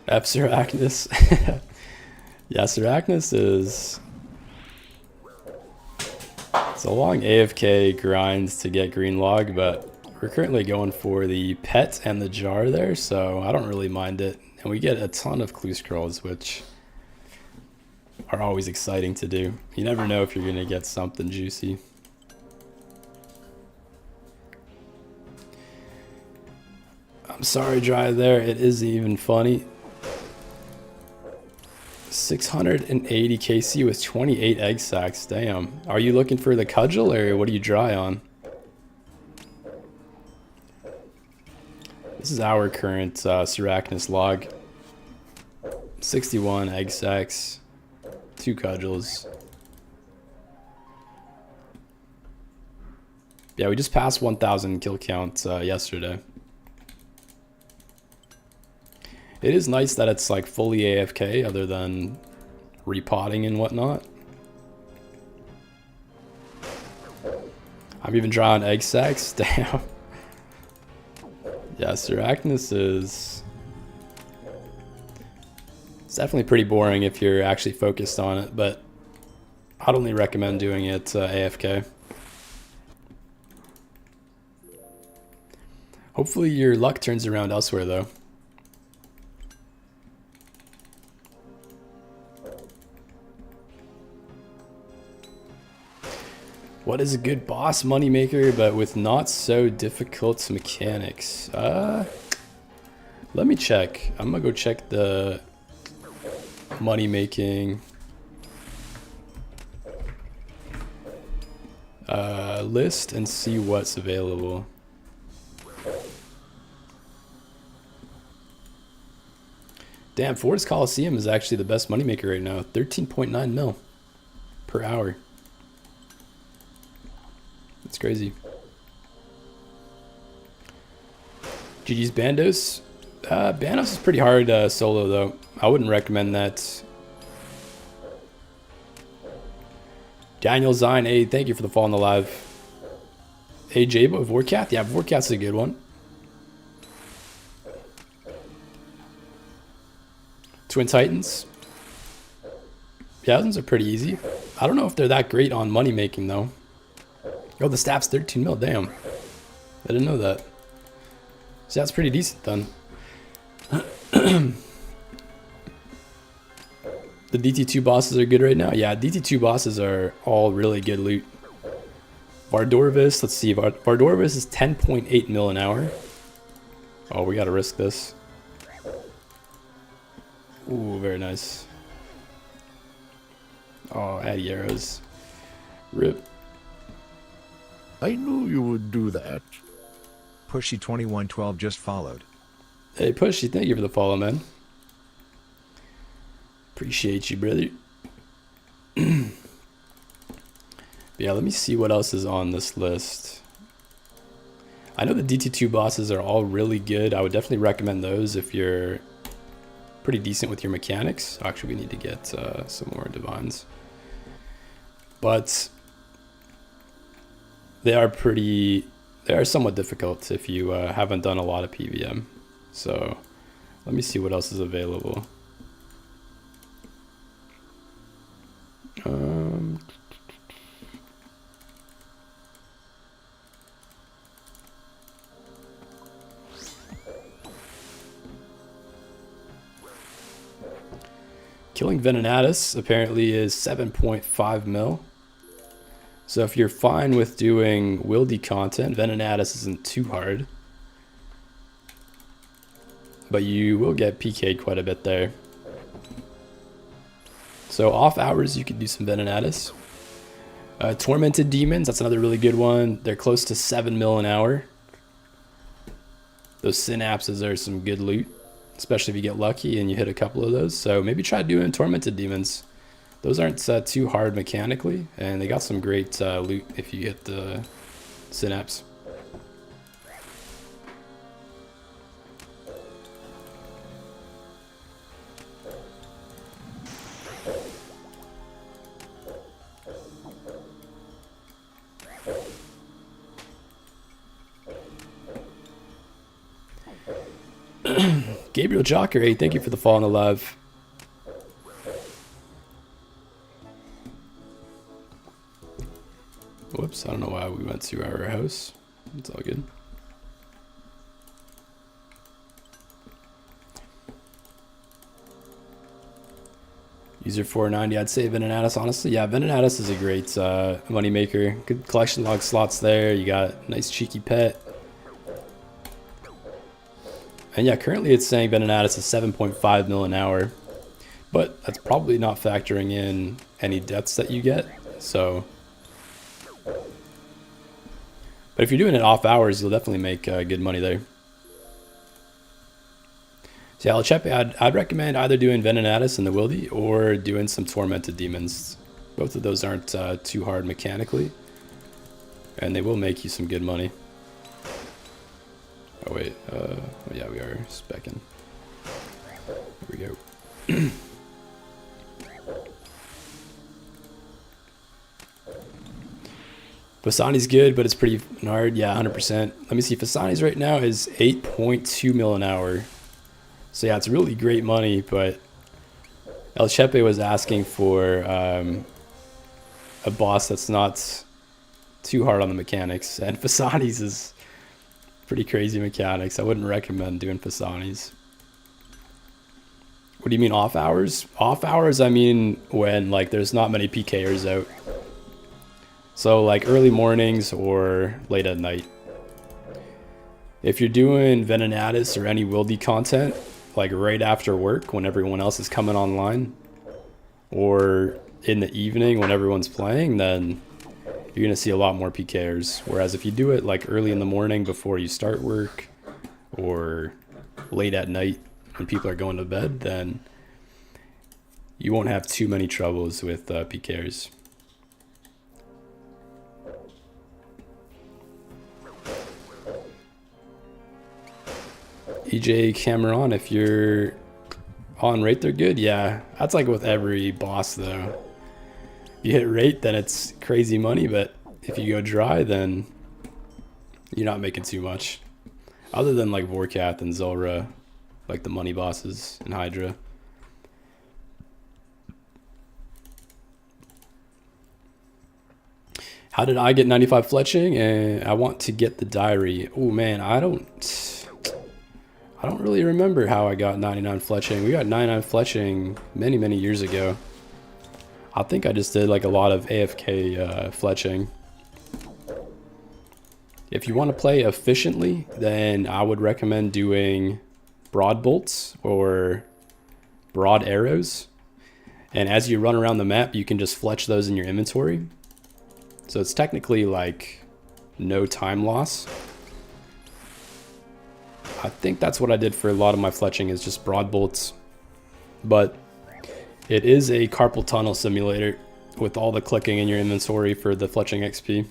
S1: F Seracnus. Yeah, Seracnus is... it's a long AFK grind to get green log, but we're currently going for the pet and the jar there, so I don't really mind it. And we get a ton of clue scrolls, which are always exciting to do. You never know if you're going to get something juicy. I'm sorry, Dry there. It isn't even funny. 680 KC with 28 egg sacs. Damn. Are you looking for the cudgel or what are you dry on? This is our current Seracnus log. 61 egg sacs, 2 cudgels. Yeah, we just passed 1,000 kill count yesterday. It is nice that it's like fully AFK other than repotting and whatnot. I'm even drawing egg sacs. Damn. Yeah, Seracnus is... it's definitely pretty boring if you're actually focused on it, but I'd only recommend doing it AFK. Hopefully your luck turns around elsewhere though. What is a good boss moneymaker but with not so difficult mechanics? Let me check. I'm gonna go check the money making list and see what's available. Damn, Ford's Coliseum is actually the best moneymaker right now. 13.9 mil per hour. That's crazy. GG's Bandos. Bandos is pretty hard solo though. I wouldn't recommend that. Daniel Zine, hey, thank you for the follow on the live. Hey, Jabo, Vorkath? Yeah, Vorkath's a good one. Twin Titans. Yeah, those ones are pretty easy. I don't know if they're that great on money making though. Oh, the staff's 13 mil, damn. I didn't know that. So that's pretty decent then. The DT2 bosses are good right now? Yeah, DT2 bosses are all really good loot. Vardorvis, let's see. Vardorvis is 10.8 mil an hour. Oh, we gotta risk this. Ooh, very nice. Oh, Addy arrows. Rip.
S2: I knew you would do that.
S3: Pushy2112 just followed.
S1: Hey, Pushy, thank you for the follow, man. Appreciate you, brother. Yeah, let me see what else is on this list. I know the DT2 bosses are all really good. I would definitely recommend those if you're pretty decent with your mechanics. Actually, we need to get some more divines. But they are somewhat difficult if you haven't done a lot of PVM. So let me see what else is available. Killing Venenatus apparently is 7.5 mil. So if you're fine with doing wildy content, Venenatus isn't too hard. But you will get PK'd quite a bit there. So off hours, you could do some Venenatus. Tormented Demons, that's another really good one. They're close to 7 mil an hour. Those synapses are some good loot, especially if you get lucky and you hit a couple of those. So maybe try doing Tormented Demons. Those aren't too hard mechanically, and they got some great loot if you get the synapse. Gabriel Jocker, hey, thank you for the follow on the live. Whoops, I don't know why we went to our house. It's all good. User 490, I'd say Venenatus, honestly. Yeah, Venenatus is a great money maker. Good collection log slots there. You got a nice cheeky pet. And yeah, currently it's saying Venenatus is 7.5 mil an hour. But that's probably not factoring in any deaths that you get. So, but if you're doing it off hours, you'll definitely make good money there. So yeah, Alchepe, I'd recommend either doing Venenatus in the Wildy or doing some Tormented Demons. Both of those aren't too hard mechanically, and they will make you some good money. Oh wait, oh yeah, we are specking. Here we go. Fasani's good, but it's pretty hard. Yeah, 100%. Let me see. Fasani's right now is 8.2 mil an hour. So yeah, it's really great money, but El Chepe was asking for a boss that's not too hard on the mechanics. And Fasani's is pretty crazy mechanics. I wouldn't recommend doing Fasani's. What do you mean off hours? Off hours, I mean when like there's not many PKers out. So like early mornings or late at night. If you're doing Venenatis or any Wildy content, like right after work when everyone else is coming online, or in the evening when everyone's playing, then you're gonna see a lot more PKers. Whereas if you do it like early in the morning before you start work, or late at night when people are going to bed, then you won't have too many troubles with PKers. EJ Cameron, if you're on rate, they're good. Yeah, that's like with every boss though. You hit rate, then it's crazy money, but if you go dry, then you're not making too much. Other than like Vorkath and Zulrah, like the money bosses in Hydra. How did I get 95 fletching? And I want to get the diary. Oh man, I don't really remember how I got 99 fletching. We got 99 fletching many years ago. I think I just did like a lot of AFK fletching. If you want to play efficiently, then I would recommend doing broad bolts or broad arrows. And as you run around the map, you can just fletch those in your inventory. So it's technically like no time loss. I think that's what I did for a lot of my fletching, is just broad bolts. But it is a carpal tunnel simulator with all the clicking in your inventory for the fletching XP.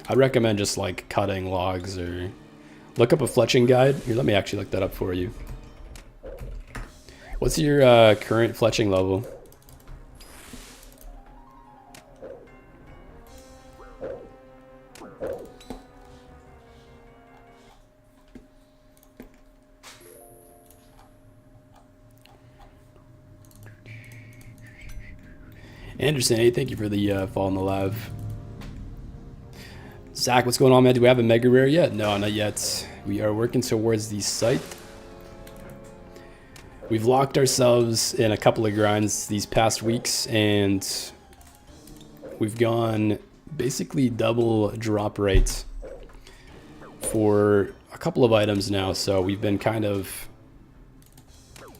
S1: I'd recommend just like cutting logs or look up a fletching guide. Here, let me actually look that up for you. What's your current fletching level? Anderson, hey, thank you for the follow in the live. Zach, what's going on, man? Do we have a mega rare yet? No, not yet. We are working towards the scythe. We've locked ourselves in a couple of grinds these past weeks, and we've gone basically double drop rates for a couple of items now. So we've been kind of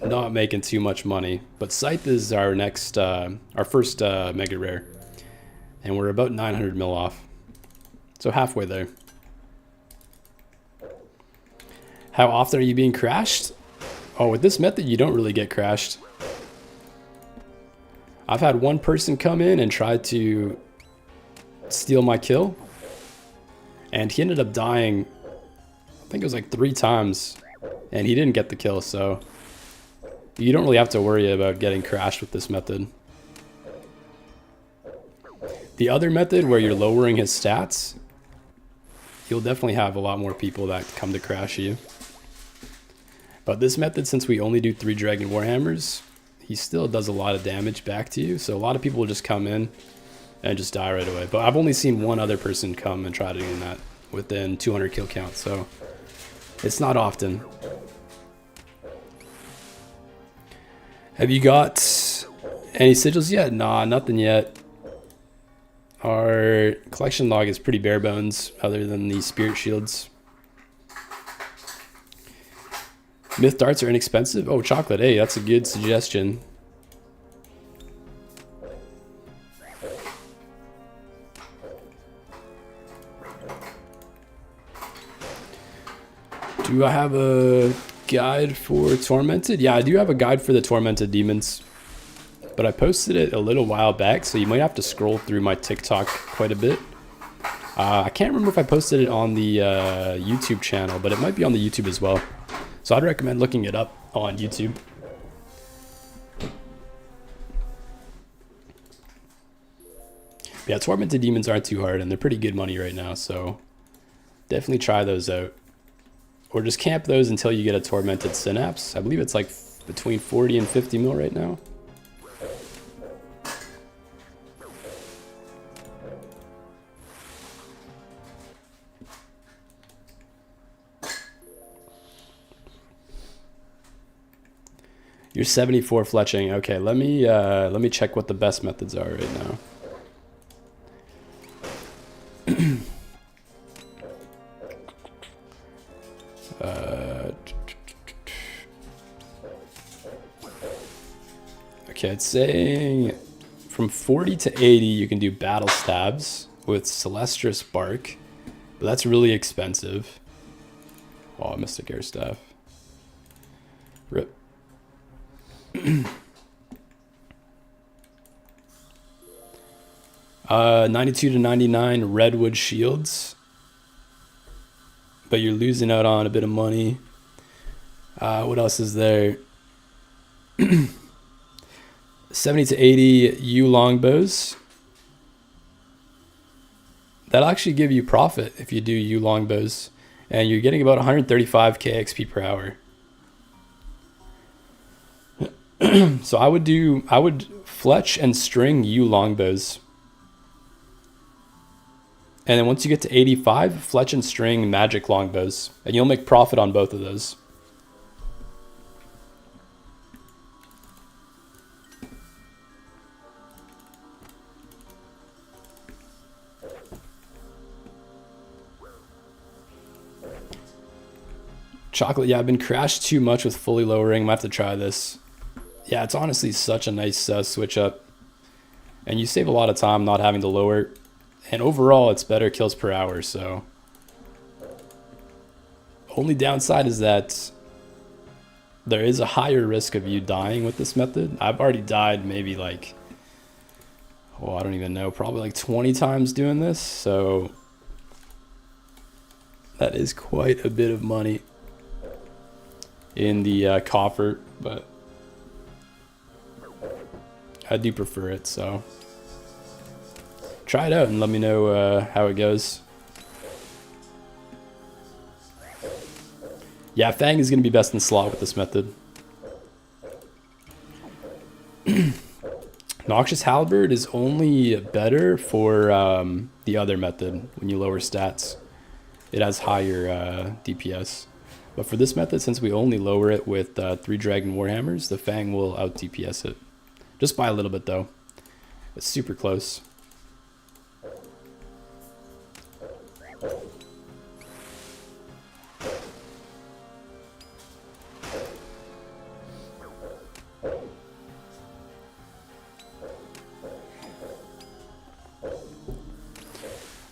S1: not making too much money, but scythe is our next our first mega rare, and we're about 900 mil off, so halfway there. How often are you being crashed? Oh, with this method you don't really get crashed. I've had one person come in and try to steal my kill, and he ended up dying, I think it was like 3 times, and he didn't get the kill. So you don't really have to worry about getting crashed with this method. The other method, where you're lowering his stats, you'll definitely have a lot more people that come to crash you. But this method, since we only do 3 Dragon Warhammers, he still does a lot of damage back to you. So a lot of people will just come in and just die right away. But I've only seen one other person come and try to do that within 200 kill count. So it's not often. Have you got any sigils yet? Nah, nothing yet. Our collection log is pretty bare bones, other than the spirit shields. Myth darts are inexpensive. Oh, chocolate. Hey, that's a good suggestion. Do I have a guide for Tormented? Yeah, I do have a guide for the Tormented demons, but I posted it a little while back, so you might have to scroll through my TikTok quite a bit. I can't remember if I posted it on the YouTube channel, but it might be on the YouTube as well. So I'd recommend looking it up on YouTube. Yeah, Tormented demons aren't too hard, and they're pretty good money right now, so definitely try those out. Or just camp those until you get a Tormented Synapse. I believe it's like between 40 and 50 mil right now. You're 74 fletching. Okay, let me check what the best methods are right now. Okay, it's saying from 40 to 80 you can do battle stabs with Celestrous Bark, but that's really expensive. Oh, I missed a Gear Staff. Rip. 92 to 99 Redwood Shields, but you're losing out on a bit of money. What else is there? 70 to 80 U longbows. That'll actually give you profit if you do U longbows, and you're getting about 135k XP per hour. So I would fletch and string U longbows. And then once you get to 85, fletch and string magic longbows, and you'll make profit on both of those. Chocolate, yeah, I've been crashed too much with fully lowering. I might have to try this. Yeah, it's honestly such a nice switch up. And you save a lot of time not having to lower. And overall, it's better kills per hour, so. Only downside is that there is a higher risk of you dying with this method. I've already died maybe like, oh, I don't even know, probably like 20 times doing this. So that is quite a bit of money in the coffer, but I do prefer it, so try it out and let me know how it goes. Yeah, Fang is going to be best in slot with this method. Noxious Halberd is only better for the other method when you lower stats. It has higher DPS. But for this method, since we only lower it with 3 Dragon Warhammers, the Fang will out DPS it. Just by a little bit though. It's super close.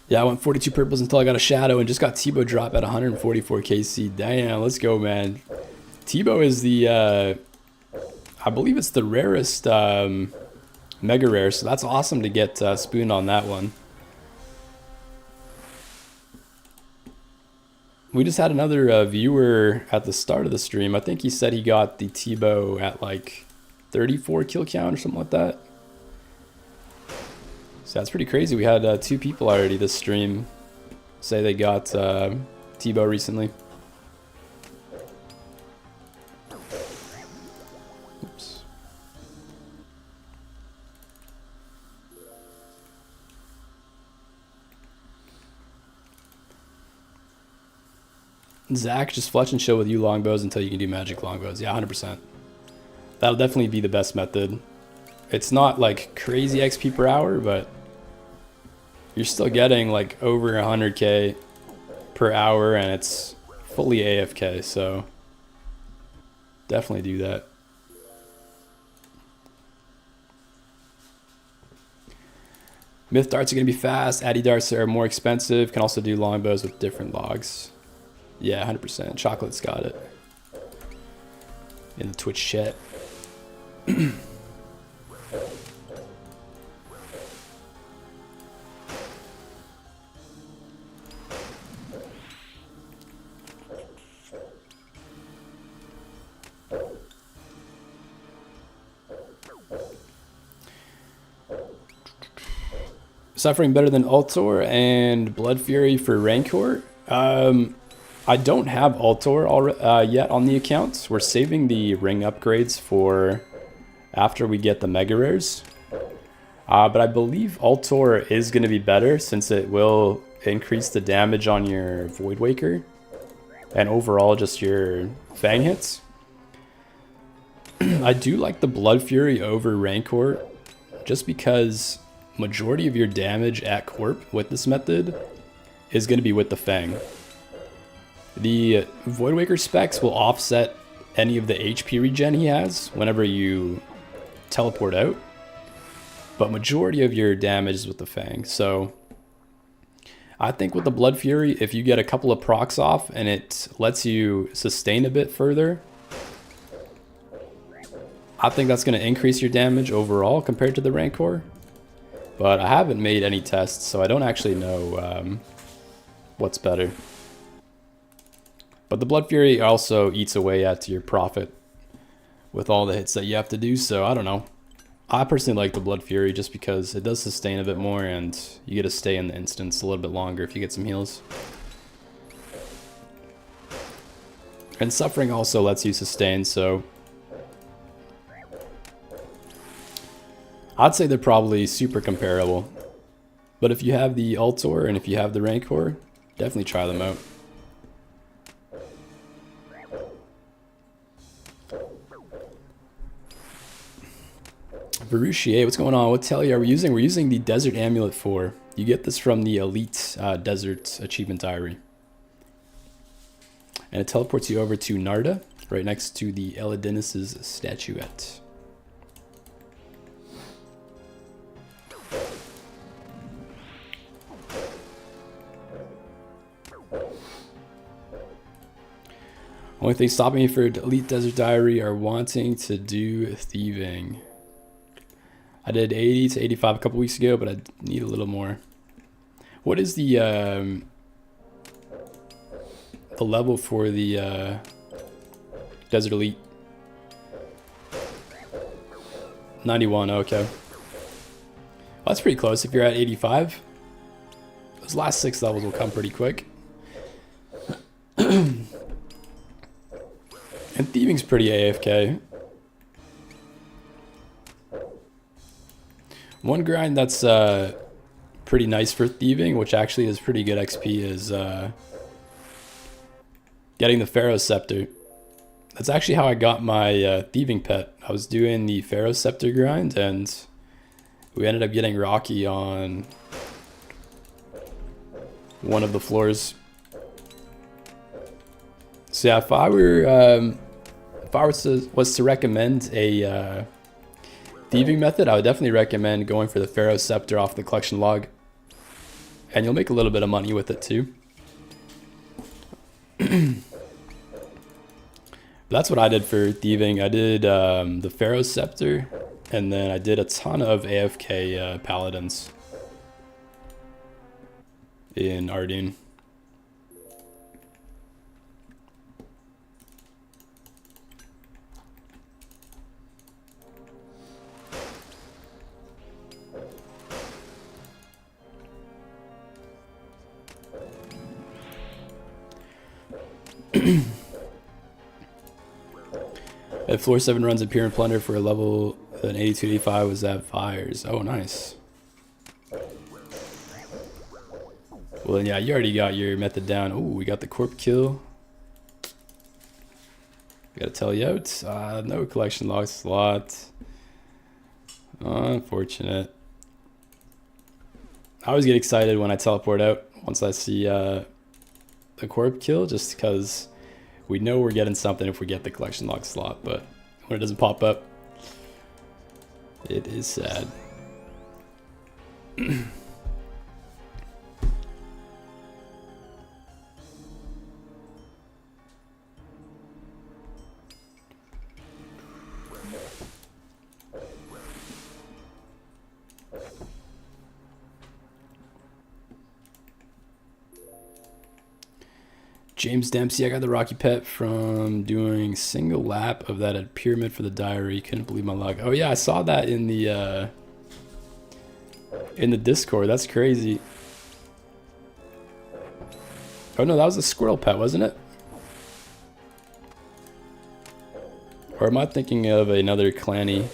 S1: Yeah, I went 42 purples until I got a shadow and just got T-Bow drop at 144 KC. Damn, let's go, man. T-Bow is the, I believe it's the rarest mega rare, so that's awesome to get spooned on that one. We just had another viewer at the start of the stream. I think he said he got the T-Bow at like 34 kill count or something like that. So that's pretty crazy. We had 2 people already this stream say they got T-Bow recently. Oops. Zach, just fletch and chill with you longbows until you can do magic longbows. Yeah, 100%. That'll definitely be the best method. It's not like crazy XP per hour, but you're still getting like over 100k per hour and it's fully AFK, so definitely do that. Myth darts are going to be fast. Addy darts are more expensive. Can also do longbows with different logs. Yeah, 100%. Chocolate's got it. In the Twitch chat. Suffering better than Altor and Blood Fury for Rancor. I don't have Altor yet on the accounts. We're saving the ring upgrades for after we get the mega rares. But I believe Altor is going to be better since it will increase the damage on your Void Waker and overall just your Fang hits. I do like the Blood Fury over Rancor, just because majority of your damage at Corp with this method is going to be with the Fang. The Voidwaker specs will offset any of the HP regen he has whenever you teleport out, but majority of your damage is with the Fang. So I think with the Blood Fury, if you get a couple of procs off and it lets you sustain a bit further, I think that's going to increase your damage overall compared to the Rancor. But I haven't made any tests, so I don't actually know what's better. But the Blood Fury also eats away at your profit with all the hits that you have to do, so I don't know. I personally like the Blood Fury just because it does sustain a bit more and you get to stay in the instance a little bit longer if you get some heals. And Suffering also lets you sustain, so I'd say they're probably super comparable. But if you have the Altor and if you have the Rancor, definitely try them out. Veruchier, what's going on? What Telly are we using? We're using the Desert Amulet 4. You get this from the Elite Desert Achievement Diary. And it teleports you over to Narda, right next to the Elidinus' statuette. Only thing stopping me for Elite Desert Diary are wanting to do thieving. I did 80 to 85 a couple weeks ago, but I need a little more. What is the level for the Desert Elite? 91, okay. Well, that's pretty close if you're at 85. Those last 6 levels will come pretty quick. And thieving's pretty AFK. One grind that's pretty nice for thieving, which actually is pretty good XP, is getting the Pharaoh Scepter. That's actually how I got my thieving pet. I was doing the Pharaoh Scepter grind, and we ended up getting Rocky on one of the floors. So yeah, if I was to recommend a thieving method, I would definitely recommend going for the Pharaoh Scepter off the collection log. And you'll make a little bit of money with it too. That's what I did for thieving. I did the Pharaoh Scepter, and then I did a ton of AFK Paladins in Ardeen. At floor 7 runs Appear and Plunder for a level an 82 85 was at Fires. Oh, nice. Well, then, yeah, you already got your method down. Oh, we got the Corp kill. Gotta tell you out. No collection log slot. Unfortunate. I always get excited when I teleport out once I see the Corp kill, just because we know we're getting something if we get the collection log slot, but when it doesn't pop up, it is sad. James Dempsey, I got the Rocky Pet from doing single lap of that pyramid for the diary. Couldn't believe my luck. Oh yeah, I saw that in the Discord. That's crazy. Oh no, that was a squirrel pet, wasn't it? Or am I thinking of another clanny?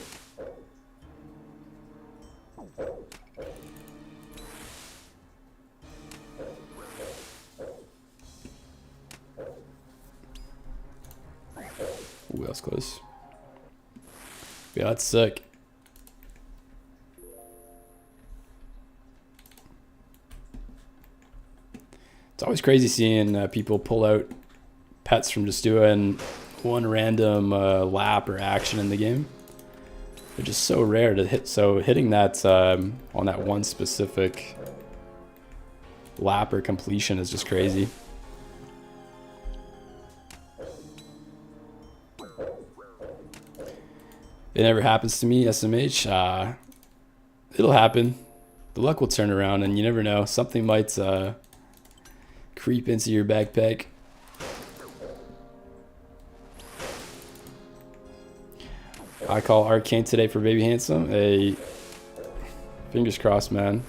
S1: Ooh, that was close. Yeah, that's sick. It's always crazy seeing people pull out pets from just doing one random lap or action in the game. They're just so rare to hit. So hitting that on that one specific lap or completion is just crazy. It never happens to me, SMH. It'll happen. The luck will turn around, and you never know. Something might creep into your backpack. I call Arcane today for Baby Handsome. A fingers crossed, man.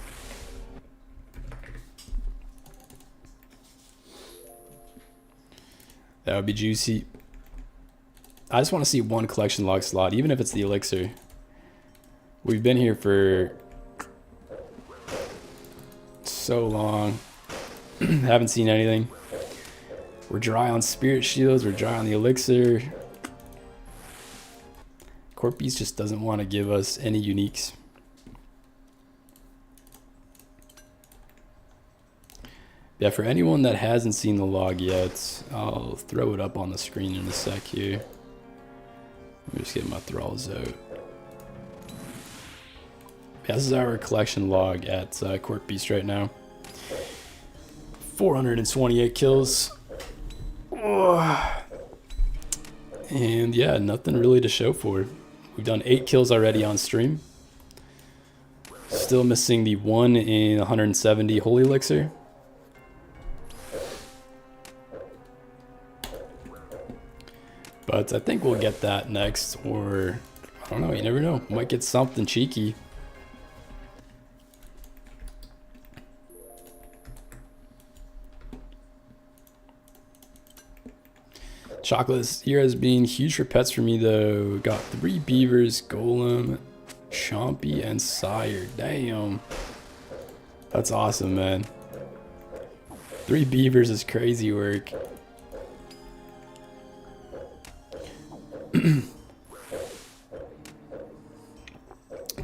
S1: That would be juicy. I just want to see one collection log slot, even if it's the elixir. We've been here for so long. Haven't seen anything. We're dry on spirit shields. We're dry on the elixir. Corpse just doesn't want to give us any uniques. Yeah, for anyone that hasn't seen the log yet, I'll throw it up on the screen in a sec here. Let me just get my thralls out. Yeah, this is our collection log at Court Beast right now. 428 kills. Oh. And yeah, nothing really to show for. We've done 8 kills already on stream. Still missing the 1 in 170 Holy Elixir. But I think we'll get that next, or I don't know, you never know. Might get something cheeky. Chocolate this year has been huge for pets for me though. Got 3 beavers, golem, chompy, and sire. Damn. That's awesome, man. 3 beavers is crazy work.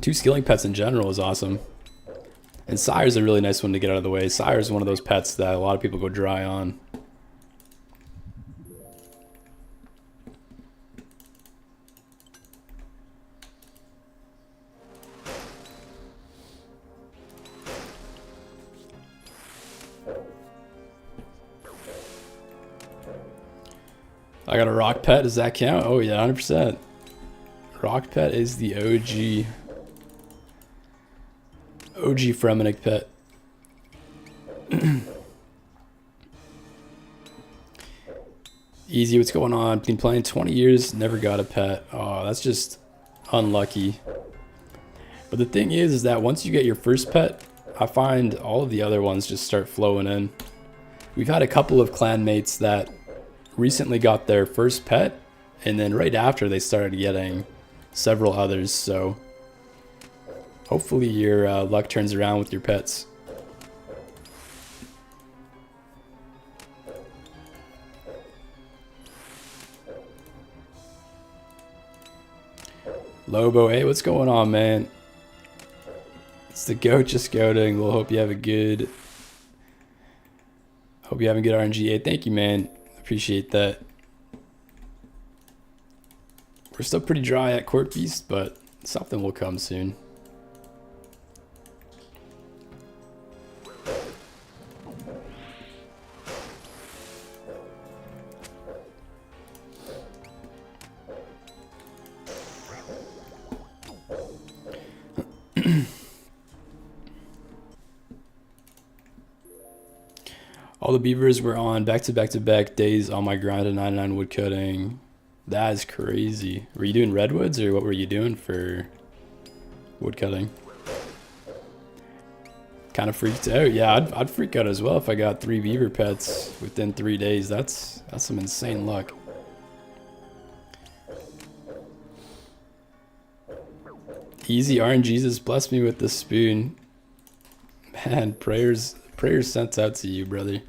S1: 2 skilling pets in general is awesome. And sire's a really nice one to get out of the way. Sire's one of those pets that a lot of people go dry on. I got a rock pet, does that count? Oh yeah, 100%. Rock pet is the OG Fremenic pet. Easy, what's going on? Been playing 20 years, never got a pet. Oh, that's just unlucky. But the thing is that once you get your first pet, I find all of the other ones just start flowing in. We've had a couple of clanmates that recently got their first pet, and then right after they started getting several others, so hopefully your luck turns around with your pets. Lobo, hey, what's going on, man? It's the goat just goating. We'll hope you have a good RNG. Hey, thank you, man. Appreciate that. We're still pretty dry at Court Beast, but something will come soon. All the beavers were on back-to-back days on my grind of 99 woodcutting. That is crazy. Were you doing redwoods, or what were you doing for woodcutting? Kind of freaked out. Yeah, I'd freak out as well if I got 3 beaver pets within 3 days. That's some insane luck. Easy RNGesus blessed me with the spoon. Man, prayers sent out to you, brother.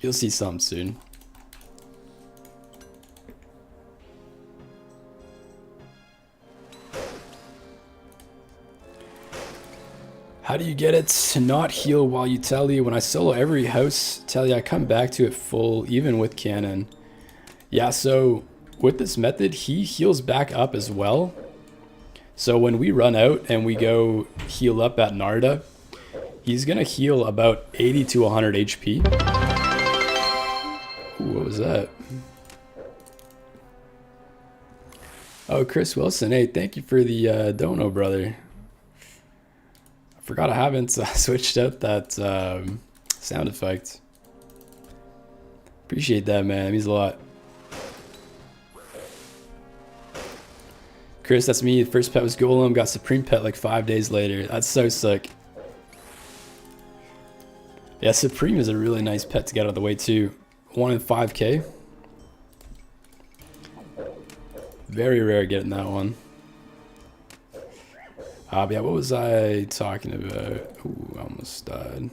S1: You'll see some soon. How do you get it to not heal while you telly? When I solo every house telly, I come back to it full, even with cannon. Yeah, so with this method, he heals back up as well. So when we run out and we go heal up at Narda, he's gonna heal about 80 to 100 HP. Ooh, what was that? Oh, Chris Wilson, hey, thank you for the dono, brother. I forgot I haven't switched out that sound effect. Appreciate that, man. It means a lot. Chris, that's me. The first pet was Golem. Got Supreme Pet like 5 days later. That's so sick. Yeah, Supreme is a really nice pet to get out of the way too. 1 in 5k. Very rare getting that one. But yeah, what was I talking about? Ooh, I almost died.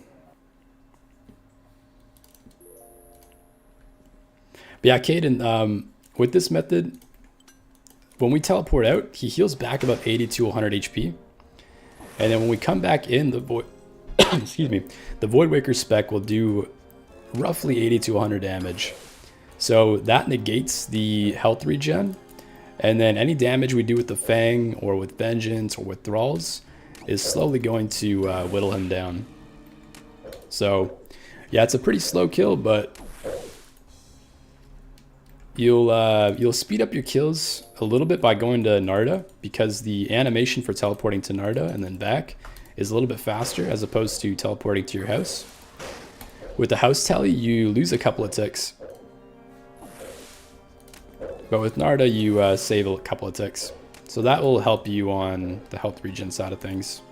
S1: But yeah, Caden, with this method, when we teleport out, he heals back about 80 to 100 HP. And then when we come back in, the void, excuse me, the Void Waker spec will do roughly 80 to 100 damage. So that negates the health regen. And then any damage we do with the Fang or with Vengeance or with Thralls is slowly going to whittle him down. So yeah, it's a pretty slow kill, but you'll speed up your kills a little bit by going to Narda, because the animation for teleporting to Narda and then back is a little bit faster as opposed to teleporting to your house. With the house tally, you lose a couple of ticks. But with Narda, you save a couple of ticks. So that will help you on the health regen side of things.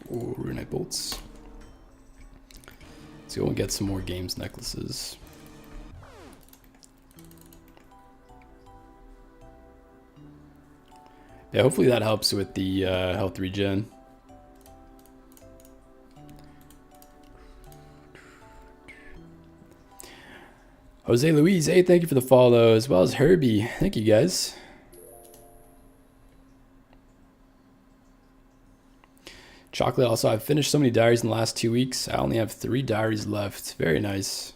S1: Ooh, Runite Bolts. Let's go and get some more games necklaces. Yeah, hopefully that helps with the health regen. Jose Luis, hey, thank you for the follow, as well as Herbie. Thank you, guys. Chocolate, also, I've finished so many diaries in the last 2 weeks. I only have 3 diaries left. Very nice.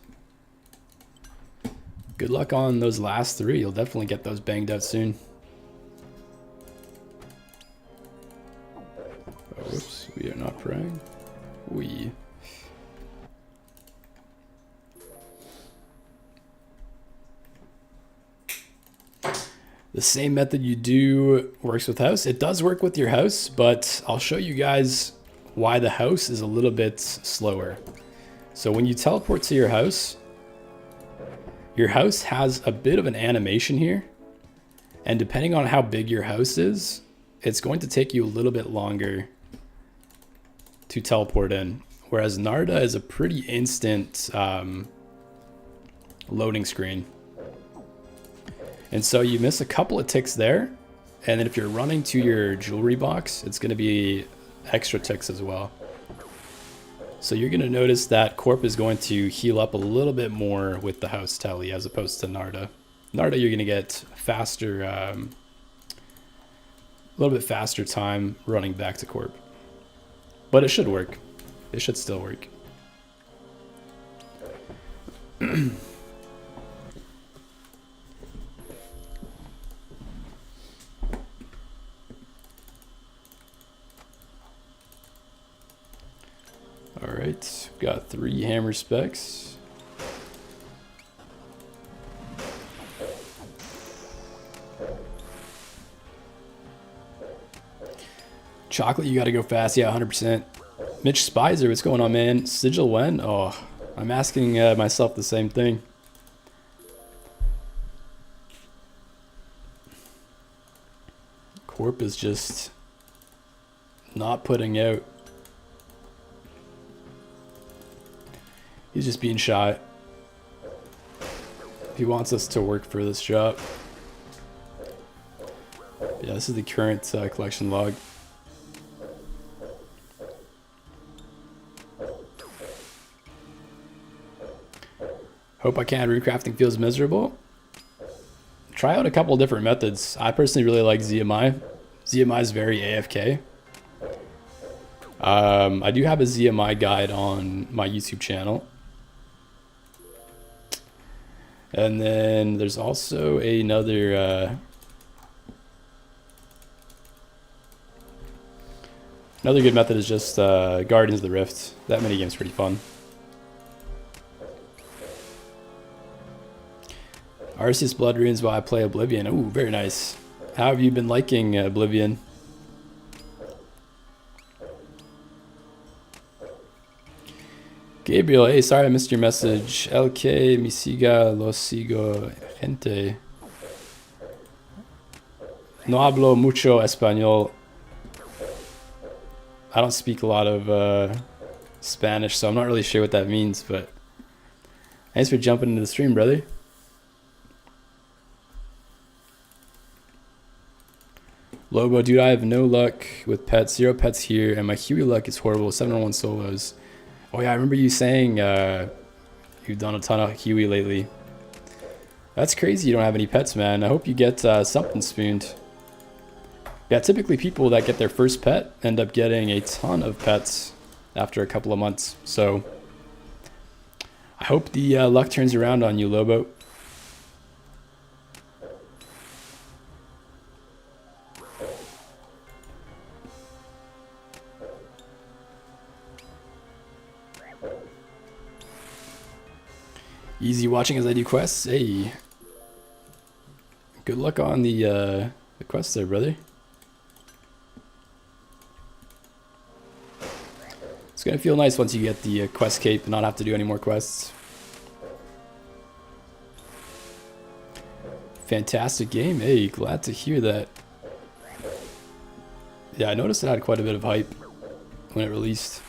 S1: Good luck on those last 3. You'll definitely get those banged out soon. Oh, whoops, we are not praying. The same method you do works with house. It does work with your house, but I'll show you guys why the house is a little bit slower. So when you teleport to your house has a bit of an animation here. And depending on how big your house is, it's going to take you a little bit longer to teleport in. Whereas Narda is a pretty instant loading screen. And so you miss a couple of ticks there, and then if you're running to your jewelry box, it's going to be extra ticks as well. So you're going to notice that Corp is going to heal up a little bit more with the house tally as opposed to Narda. Narda, you're going to get faster, a little bit faster time running back to Corp. But it should work. It should still work. Alright, got 3 hammer specs. Chocolate, you gotta go fast. Yeah, 100%. Mitch Spicer, what's going on, man? Sigil when? Oh, I'm asking myself the same thing. Corp is just not putting out. He's just being shy. He wants us to work for this job. Yeah, this is the current collection log. Hope I can. Recrafting feels miserable. Try out a couple different methods. I personally really like ZMI. ZMI is very AFK. I do have a ZMI guide on my YouTube channel. And then there's also another another good method is just Guardians of the Rift. That minigame's pretty fun. Arceus Blood Runes while I play Oblivion. Ooh, very nice. How have you been liking Oblivion? Gabriel, hey, sorry I missed your message. LK, mi siga, lo sigo, gente. No hablo mucho español. I don't speak a lot of Spanish, so I'm not really sure what that means, but thanks for jumping into the stream, brother. Lobo, dude, I have no luck with pets. 0 pets here, and my Huey luck is horrible. 7-1 solos. Oh yeah, I remember you saying you've done a ton of Huey lately. That's crazy you don't have any pets, man. I hope you get something spooned. Yeah, typically people that get their first pet end up getting a ton of pets after a couple of months. So I hope the luck turns around on you, Lobo. Easy watching as I do quests. Hey, good luck on the quest there, brother. It's gonna feel nice once you get the quest cape and not have to do any more quests. Fantastic game. Hey, glad to hear that. Yeah, I noticed it had quite a bit of hype when it released.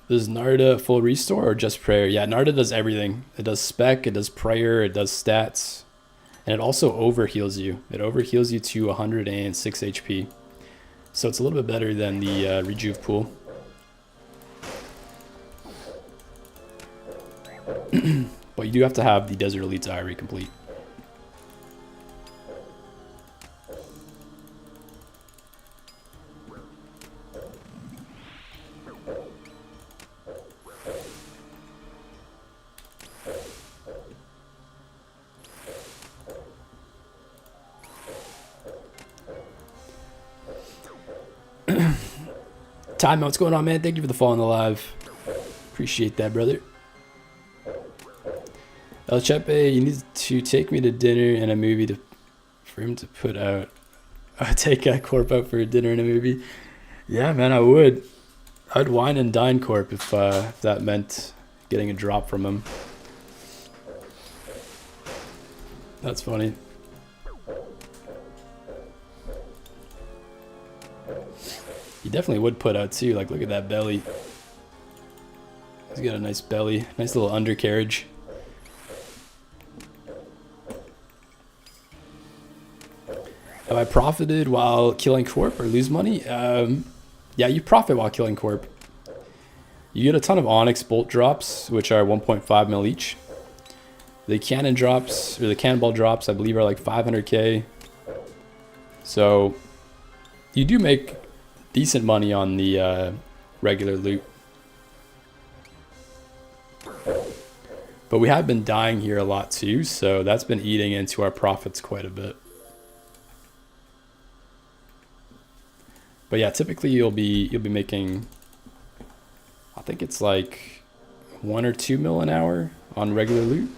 S1: Does Narda full restore or just prayer? Yeah, Narda does everything. It does spec, it does prayer, it does stats, and it also overheals you. It overheals you to 106 HP. So it's a little bit better than the rejuve pool. But you do have to have the Desert Elite Diary complete. Time, what's going on, man? Thank you for the follow on the live. Appreciate that, brother. El Chepe, you need to take me to dinner and a movie for him to put out. Take a Corp out for a dinner and a movie. Yeah, man, I would. I'd wine and dine Corp if that meant getting a drop from him. That's funny. He definitely would put out too. Like, look at that belly. He's got a nice belly, nice little undercarriage. Have I profited while killing Corp or lose money? Yeah, you profit while killing Corp. You get a ton of Onyx bolt drops, which are 1.5 mil each. The cannon drops, or the cannonball drops, I believe are like 500k. So you do make decent money on the regular loot. But we have been dying here a lot too, so that's been eating into our profits quite a bit. But yeah, typically you'll be making, I think it's like 1 or 2 mil an hour on regular loot.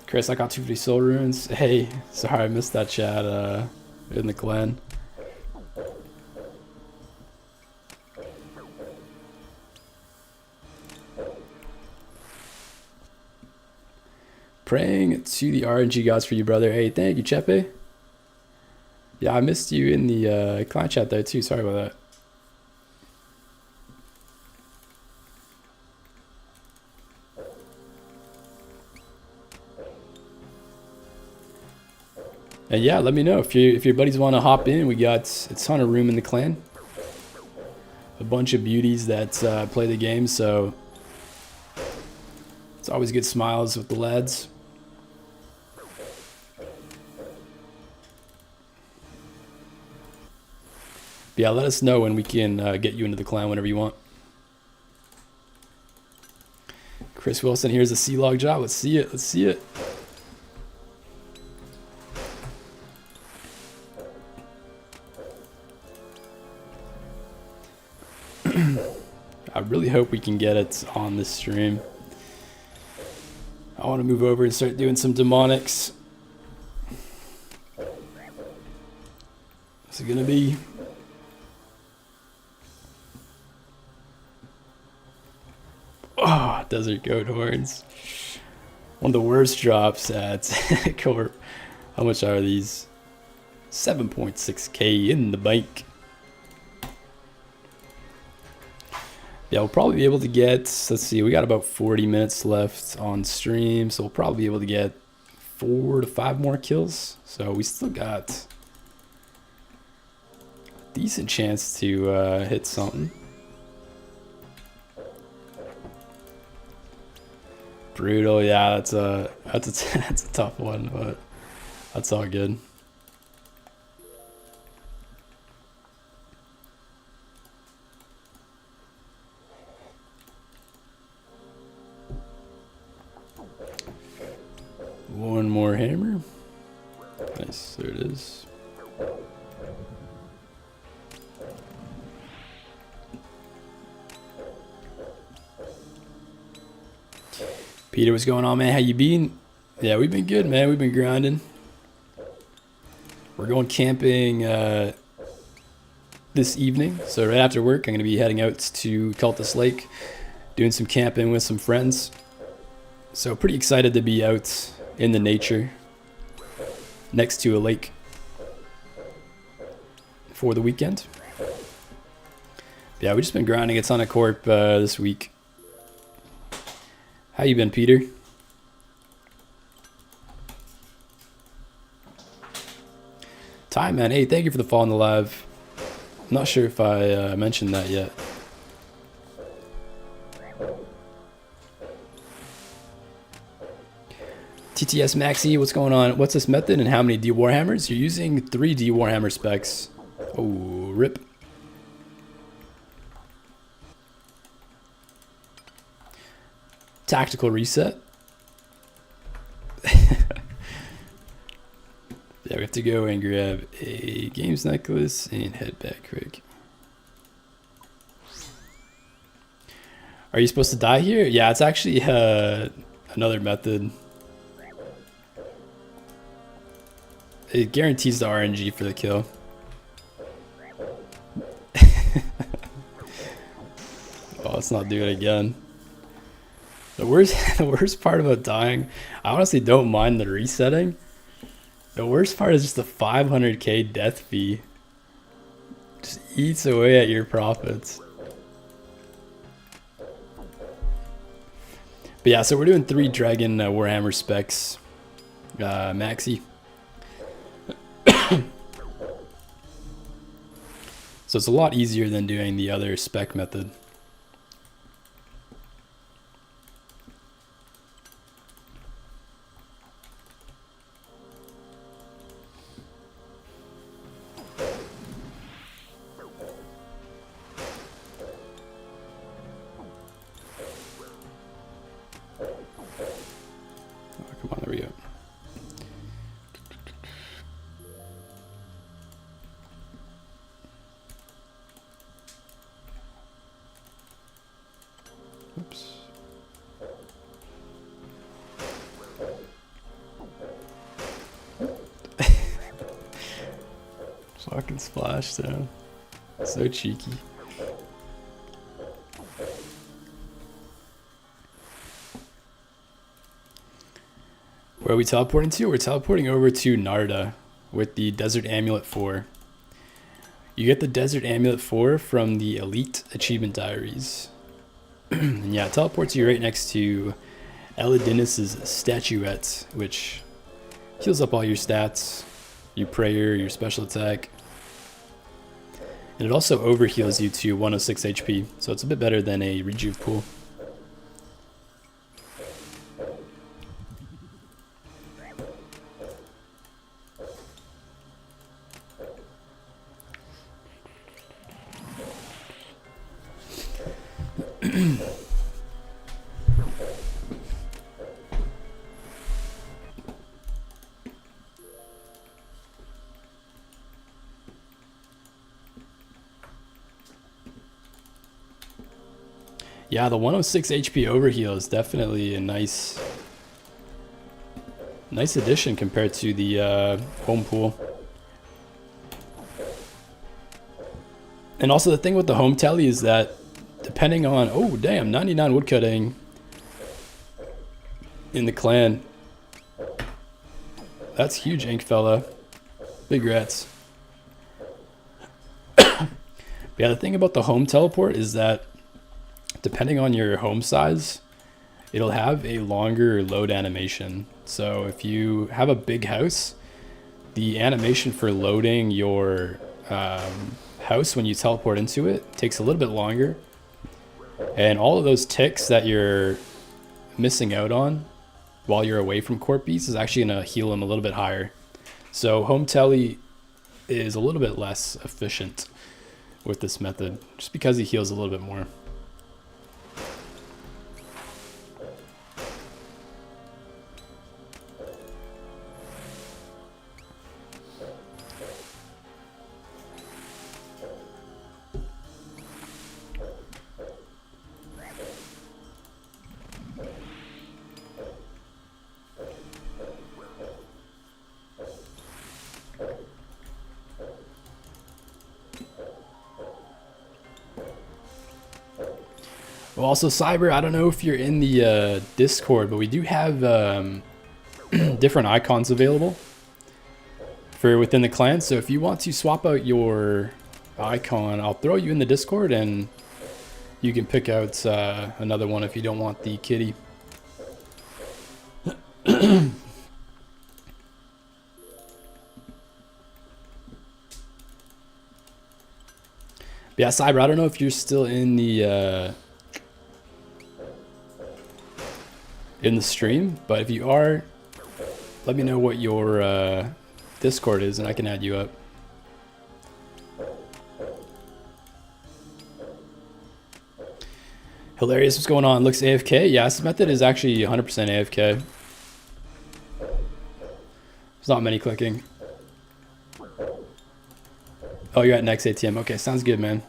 S1: Chris, I got 250 soul runes. Hey, sorry I missed that chat in the clan. Praying to the RNG gods for you, brother. Hey, thank you, Chepe. Yeah, I missed you in the client chat there too. Sorry about that. And yeah, let me know if your buddies want to hop in. We got a ton of room in the clan. A bunch of beauties that play the game, so it's always good smiles with the lads. But yeah, let us know when we can get you into the clan whenever you want. Chris Wilson, here's a C-Log job. Let's see it. Let's see it. I really hope we can get it on this stream. I want to move over and start doing some demonics. What's it gonna be? Oh, Desert Goat Horns. One of the worst drops at Corp. How much are these? 7.6k in the bank. Yeah, we'll probably be able to get, let's see, we got about 40 minutes left on stream, so we'll probably be able to get 4 to 5 more kills. So we still got a decent chance to hit something. Brutal, yeah, that's a that's a tough one, but that's all good. One more hammer. Nice, there it is. Peter, what's going on, man? How you been? Yeah, we've been good, man. We've been grinding. We're going camping this evening. So right after work, I'm going to be heading out to Cultus Lake, doing some camping with some friends. So pretty excited to be out in the nature next to a lake for the weekend. Yeah, we've just been grinding a ton of corp this week. How you been, Peter? Time, man. Hey, thank you for the follow on the live. I'm not sure if I mentioned that yet. TTS Maxi, what's going on? What's this method and how many D Warhammers? You're using 3 D Warhammer specs. Oh, rip. Tactical reset. Yeah, we have to go and grab a games necklace and head back quick. Are you supposed to die here? Yeah, it's actually another method. It guarantees the RNG for the kill. Oh, let's not do it again. The worst part about dying, I honestly don't mind the resetting. The worst part is just the 500k death fee. Just eats away at your profits. But yeah, so we're doing 3 Dragon Warhammer specs, Maxi. So it's a lot easier than doing the other spec method. Come on, there we go. Oops. Fucking splash down. So cheeky. Where are we teleporting to? We're teleporting over to Narda. with the Desert Amulet 4. You get the Desert Amulet 4 from the Elite Achievement Diaries. And yeah, it teleports you right next to Elidinus' statuette, which heals up all your stats, your prayer, your special attack. And it also overheals you to 106 HP, so it's a bit better than a rejuve pool. Yeah, the 106 HP overheal is definitely a nice addition compared to the home pool. And also the thing with the home tally is that depending on, oh damn, 99 woodcutting in the clan. That's huge, ink fella. Big rats. But yeah, the thing about the home teleport is that depending on your home size, it'll have a longer load animation. So if you have a big house, the animation for loading your house when you teleport into it takes a little bit longer. And all of those ticks that you're missing out on while you're away from Corpse is actually going to heal them a little bit higher. So home tele is a little bit less efficient with this method, just because he heals a little bit more. Well, also Cyber, I don't know if you're in the Discord, but we do have different icons available for within the clan. So if you want to swap out your icon, I'll throw you in the Discord and you can pick out another one if you don't want the kitty. Yeah, Cyber, I don't know if you're still in the stream, but if you are, let me know what your Discord is and I can add you up. Hilarious, what's going on? Looks AFK? Yeah, this method is actually 100% AFK. There's not many clicking. Oh, you're at next ATM. Okay, sounds good, man.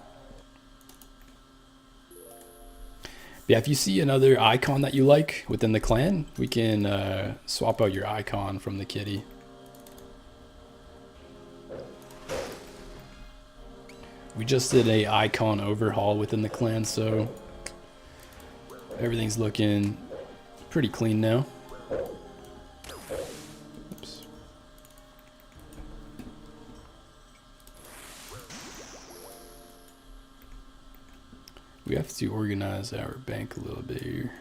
S1: Yeah, if you see another icon that you like within the clan, we can swap out your icon from the kitty. We just did a icon overhaul within the clan, so everything's looking pretty clean now. Oops. We have to organize our bank a little bit here.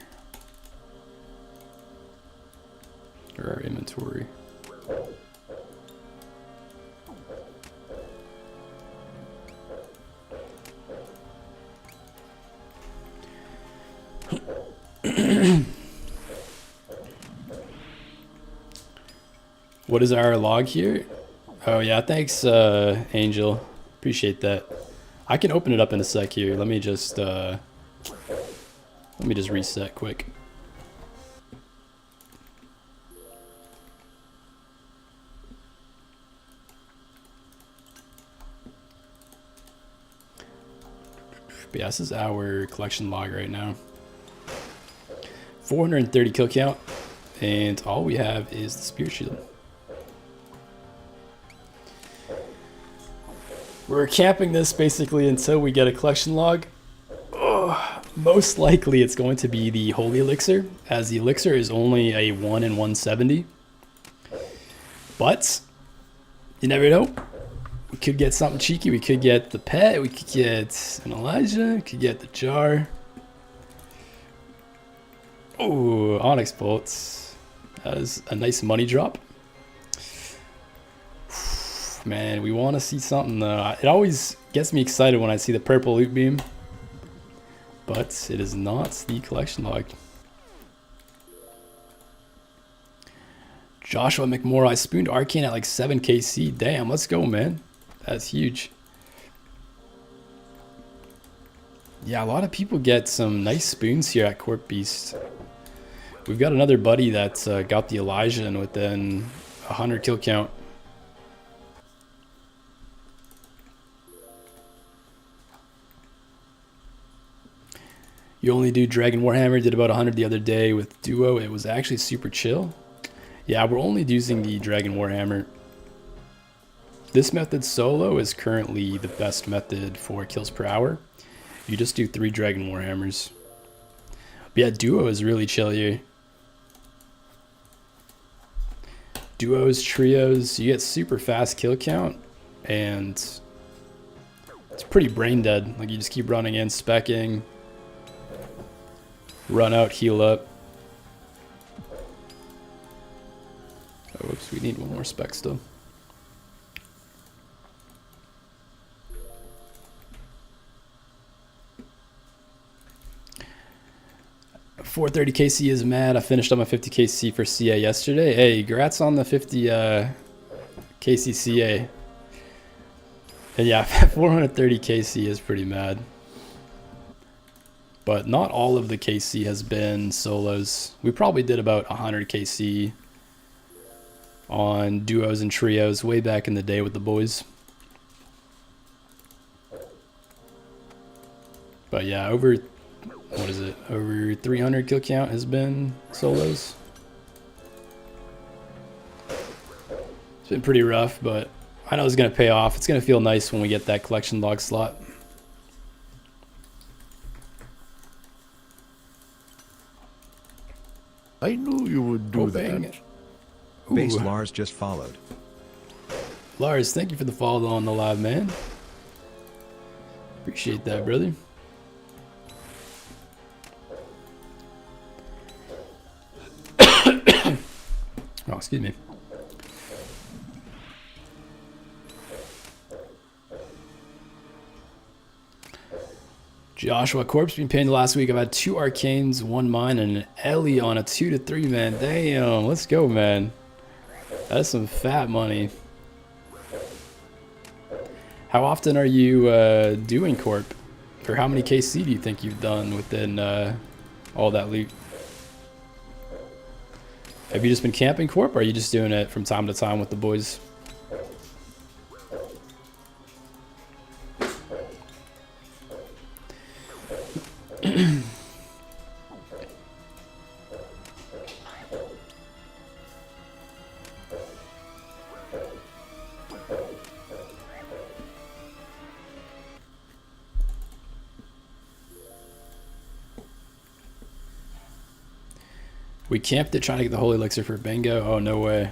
S1: Or our inventory. What is our log here? Oh yeah, thanks Angel. Appreciate that. I can open it up in a sec here. Let me just reset quick. But yeah, this is our collection log right now. 430 kill count, and all we have is the Spirit Shield. We're camping this basically until we get a collection log. Most likely it's going to be the Holy Elixir, as the Elixir is only a 1 in 170. But You never know. We could get something cheeky. We could get the pet. We could get an Elijah. We could get the jar. Oh, Onyx bolts. That is a nice money drop. Man, we want to see something though. It always gets me excited when I see the purple loot beam. But it is not the collection log. Joshua McMorrow, I spooned Arcane at like 7 KC. Damn, let's go, man. That's huge. Yeah, a lot of people get some nice spoons here at Corp Beast. We've got another buddy that's got the Elijah and within 100 kill count. You only do Dragon Warhammer, did about 100 the other day with Duo. It was actually super chill. Yeah, we're only using the Dragon Warhammer. This method solo is currently the best method for kills per hour. You just do 3 Dragon Warhammers. But yeah, Duo is really chill here. Duos, trios, you get super fast kill count, and it's pretty brain dead. Like you just keep running in, speccing, run out, heal up. Oh, whoops, we need one more spec still. $430 KC is mad. I finished up my 50 KC for CA yesterday. Hey, congrats on the 50 KC CA. And yeah, 430 KC is pretty mad. But not all of the KC has been solos. We probably did about 100 KC on duos and trios way back in the day with the boys. But yeah, over 300 kill count has been solos. It's been pretty rough, but I know it's going to pay off. It's going to feel nice when we get that collection log slot.
S2: I knew you would do that.
S3: Base Lars just followed.
S1: Lars, thank you for the follow on the live, man. Appreciate that, brother. Oh, excuse me. Joshua Corpse being painted last week. I've had 2 Arcanes, 1 mine, and an Ellie on a 2 to 3 man. Damn, let's go, man. That's some fat money. How often are you doing Corp? Or how many KC do you think you've done within all that loot? Have you just been camping Corp, or are you just doing it from time to time with the boys? We camped it trying to get the Holy Elixir for bingo. Oh, no way.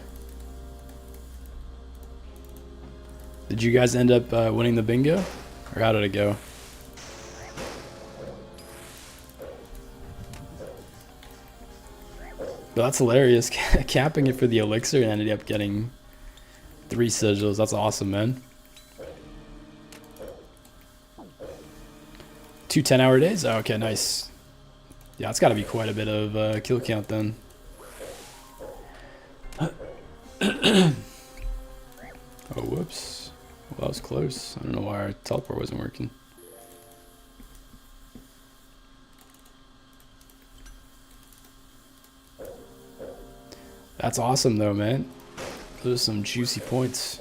S1: Did you guys end up winning the bingo? Or how did it go? But that's hilarious. Camping it for the Elixir and ended up getting 3 sigils. That's awesome, man. 2 10-hour days? Oh, okay, nice. Yeah, it's got to be quite a bit of kill count then. Oh, whoops. Well, that was close. I don't know why our teleport wasn't working. That's awesome though, man. Those are some juicy points.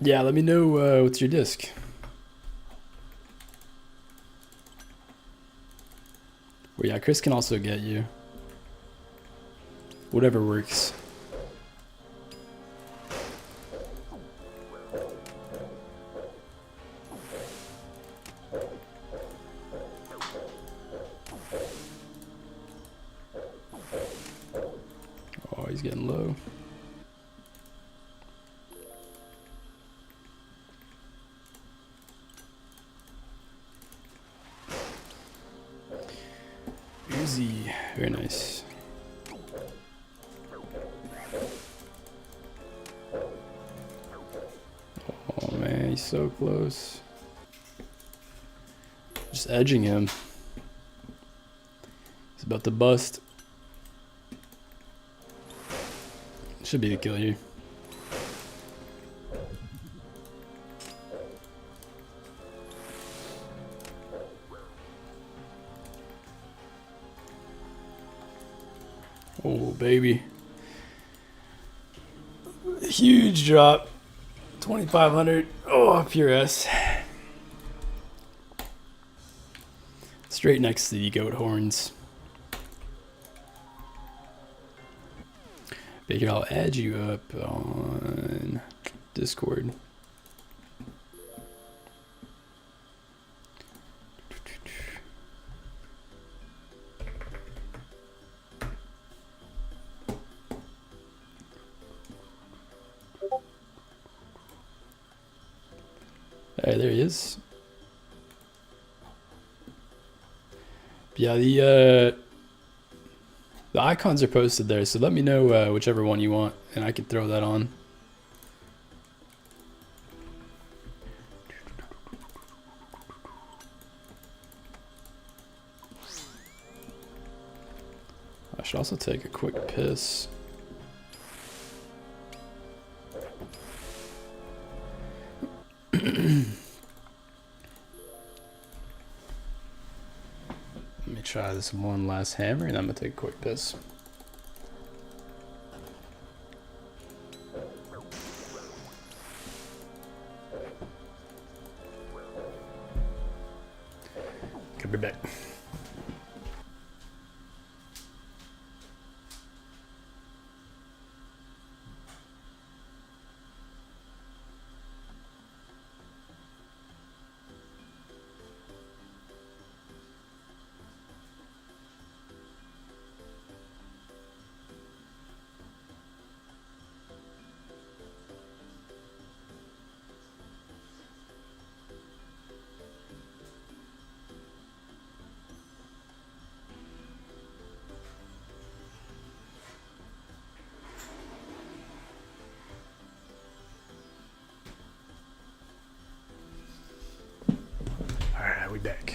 S1: Yeah, let me know what's your disc. Well, yeah, Chris can also get you. Whatever works. Oh, he's getting low. Easy. Very nice. Oh man, he's so close. Just edging him. He's about to bust. Should be to kill you. Oh, baby. Huge drop. 2,500. Oh, pure S. Straight next to the goat horns. Figure I'll add you up on Discord. Hey, there he is. Yeah, the icons are posted there, so let me know whichever one you want, and I can throw that on. I should also take a quick piss. Let me try this one last hammer and I'm gonna take a quick piss. Could be back. Alright, we back.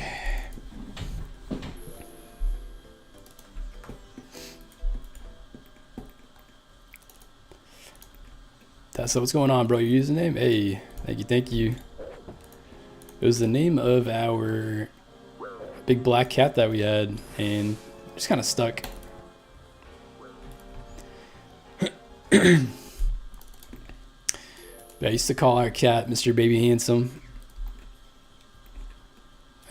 S1: That's what's going on, bro. Your username? Hey, thank you, thank you. It was the name of our big black cat that we had, and just kind of stuck. I used to call our cat MrBabyHandsome.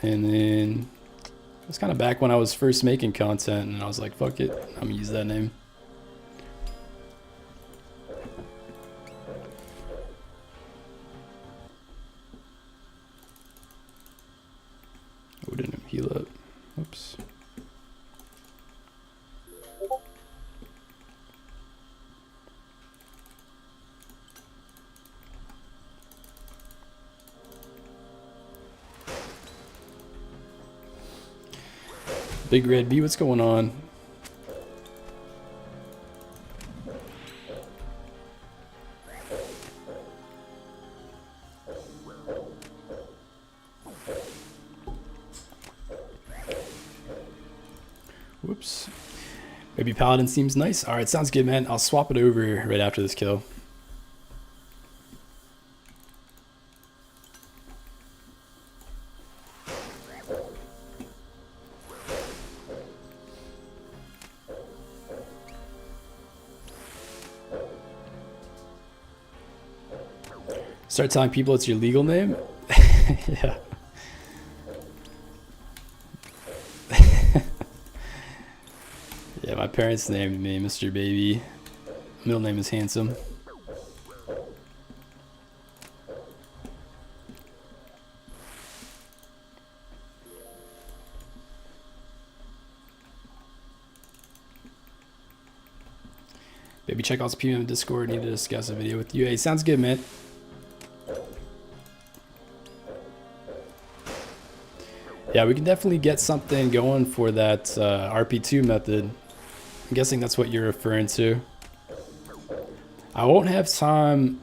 S1: And then it was kind of back when I was first making content, and I was like, fuck it, I'm gonna use that name. Oh, didn't heal up. Oops. Big Red B, what's going on? Whoops. Maybe Paladin seems nice. Alright, sounds good, man. I'll swap it over right after this kill. Start telling people it's your legal name? Yeah. Yeah, my parents named me Mr. Baby. Middle name is Handsome. Baby, check out PM Discord. Need to discuss a video with you. Hey, sounds good, man. Yeah, we can definitely get something going for that RP2 method. I'm guessing that's what you're referring to. I won't have time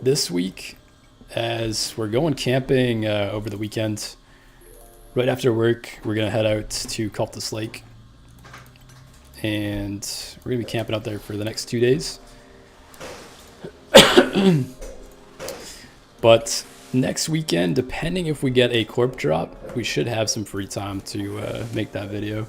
S1: this week as we're going camping over the weekend. Right after work, we're going to head out to Cultus Lake. And we're going to be camping out there for the next 2 days. But next weekend, depending if we get a corp drop, we should have some free time to make that video.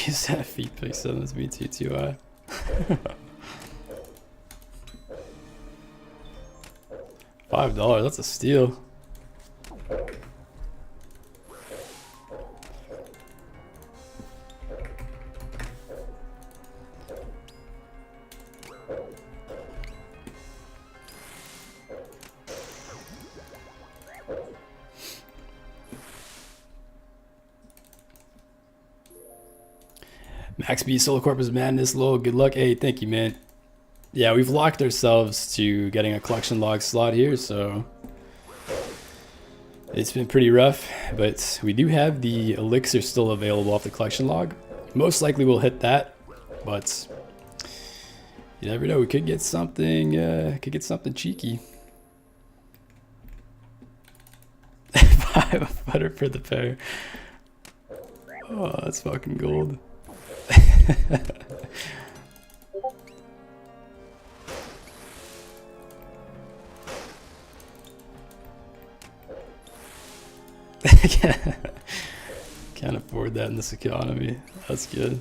S1: Use that feet pick, send this me TTY. $5, that's a steal. Max B Solo Corp is madness, lol. Good luck. Hey, thank you, man. Yeah, we've locked ourselves to getting a collection log slot here, so it's been pretty rough, but we do have the elixir still available off the collection log. Most likely we'll hit that, but you never know. We could get something. Cheeky. $5 for the pair. Oh, that's fucking gold. Can't afford that in this economy. That's good.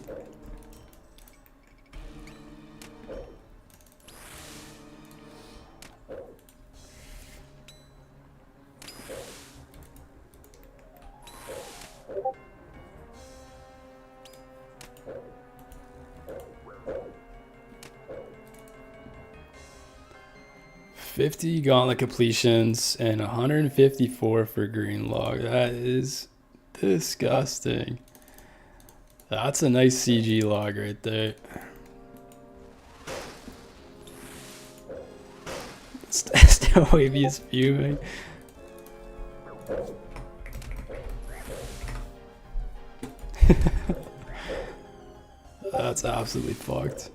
S1: 50 gauntlet completions and 154 for green log. That is disgusting. That's a nice CG log right there. Still wavy is fuming. That's absolutely fucked.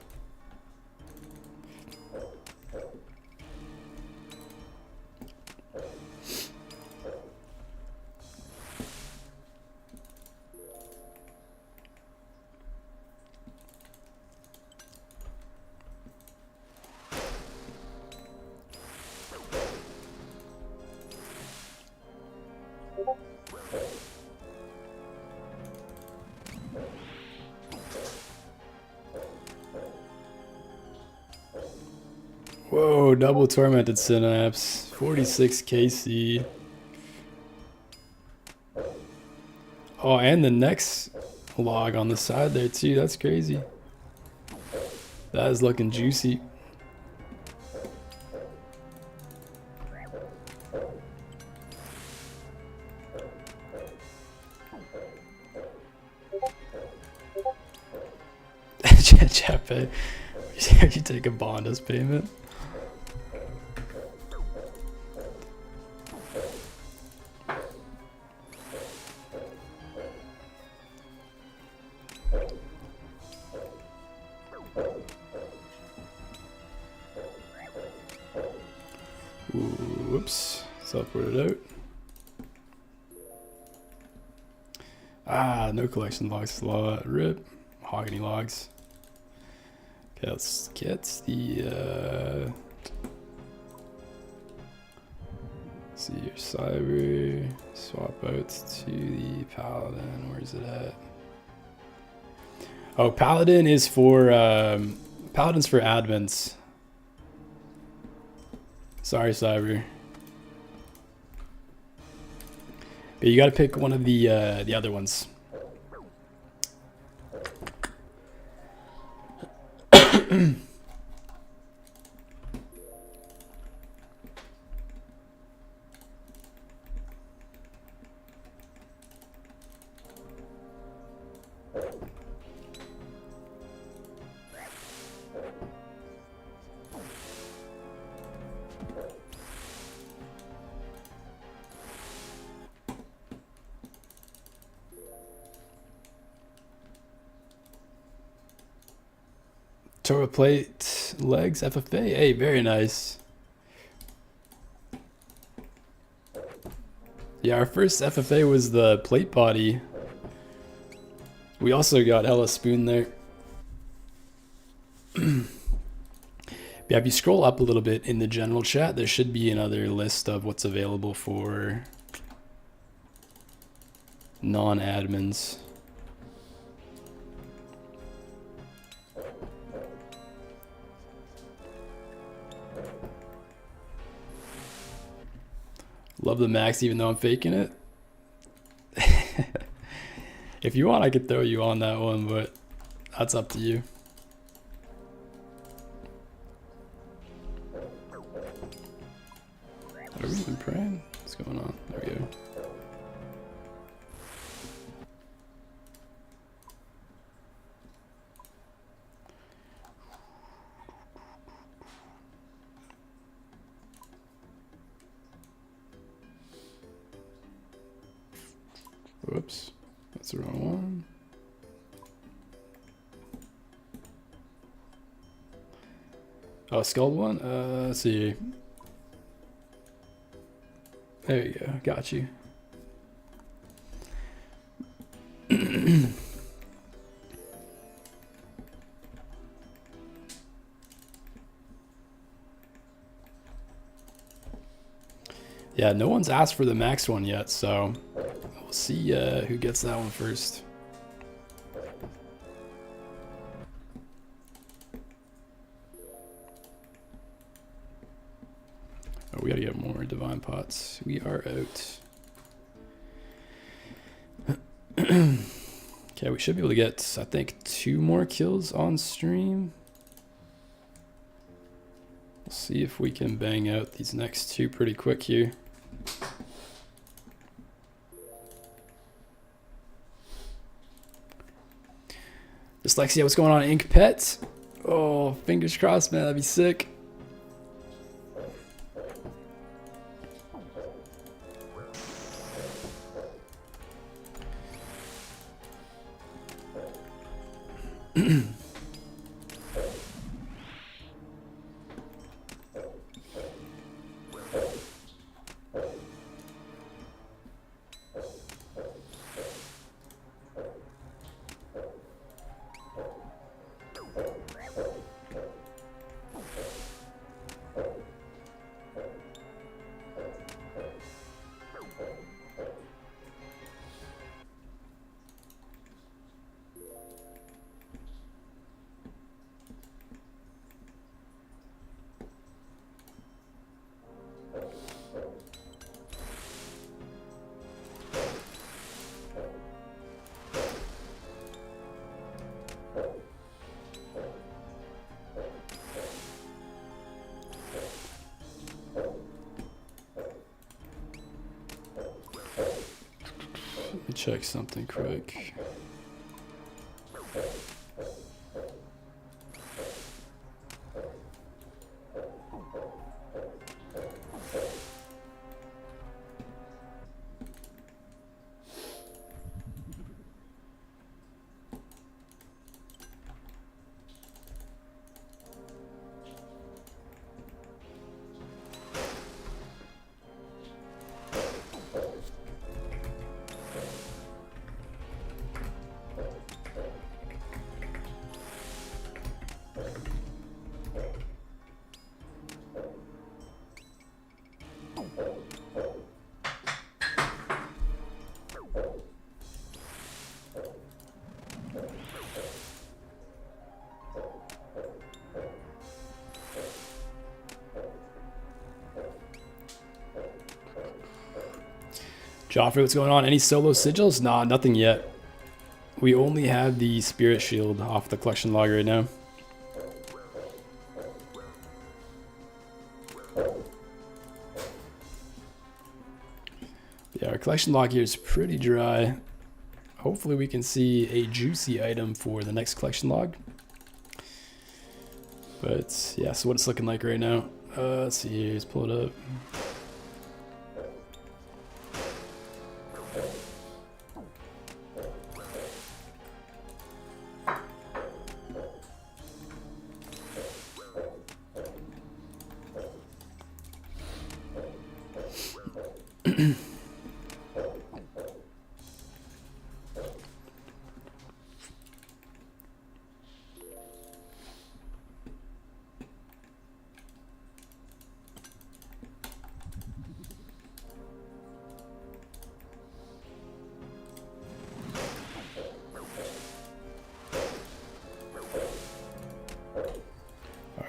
S1: Whoa, double tormented synapse, 46 KC. Oh, and the next log on the side there too, that's crazy. That is looking juicy. Jeppe, you take a bond as payment. Ooh, whoops, self-ported out. Ah, no collection logs slot. Rip. Mahogany logs. Okay, let's get the see your cyber. Swap out to the paladin. Where's it at? Oh, paladin is for paladin's for admins. Sorry, cyber. But you gotta pick one of the other ones. Torah plate legs FFA. Hey, very nice. Yeah, our first FFA was the plate body. We also got Ella Spoon there. Yeah, if you scroll up a little bit in the general chat, there should be another list of what's available for non-admins. Love the max even though I'm faking it. If you want, I could throw you on that one, but that's up to you. Are we even praying? What's going on? There we go. Whoops, that's the wrong one. Oh, skull one? Let's see. There you go, got you. Yeah, no one's asked for the max one yet, so we'll see who gets that one first. Oh, we gotta get more divine pots. We are out. Okay, we should be able to get, I think, 2 more kills on stream. See if we can bang out these next two pretty quick here. Dyslexia, what's going on, Ink Pet? Oh, fingers crossed, man, that'd be sick. Let me check something quick. Joffrey, what's going on? Any solo sigils? Nah, nothing yet. We only have the Spirit Shield off the collection log right now. Yeah, our collection log here is pretty dry. Hopefully we can see a juicy item for the next collection log. But yeah, so what it's looking like right now. Let's see here, let's pull it up.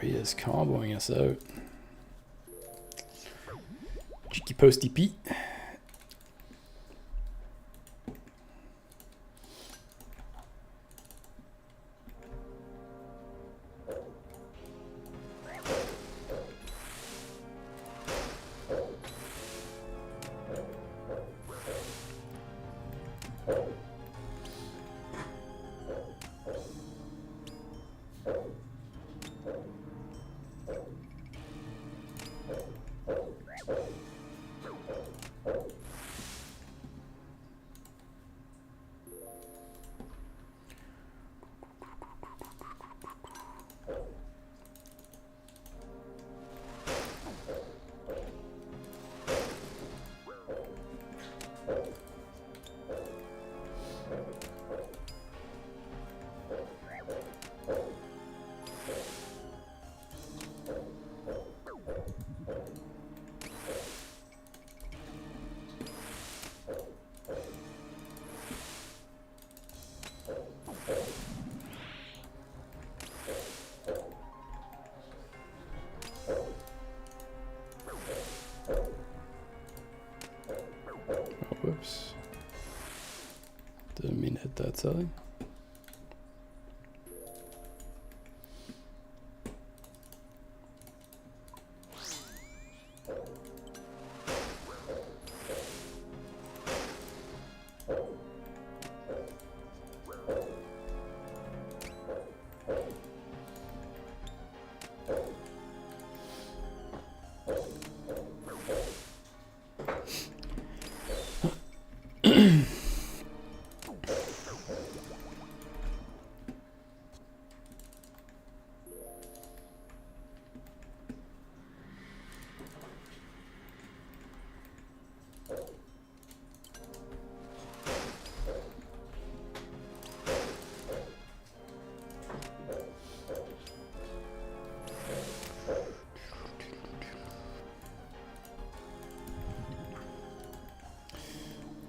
S1: He is comboing us out. Cheeky posty Pete. Whoops. Didn't mean to hit that telly.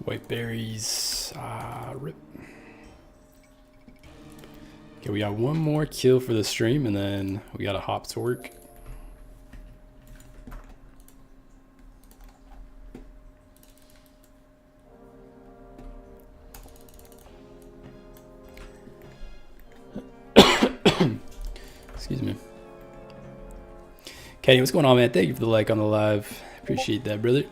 S1: White berries. Rip. Okay, we got one more kill for the stream, and then we got a hop to work. Excuse me. Kenny, what's going on, man? Thank you for the like on the live. Appreciate that, brother.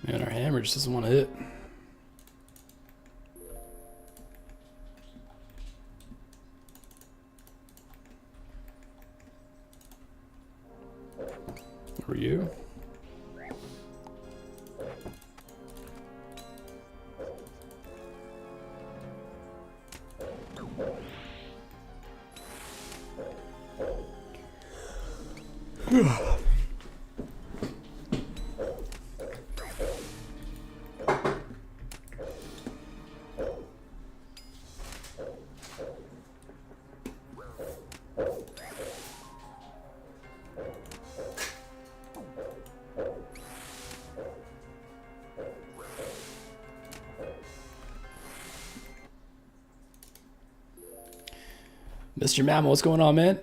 S1: Man, our hammer just doesn't want to hit. Who are you? Mr. Mammal, what's going on, man?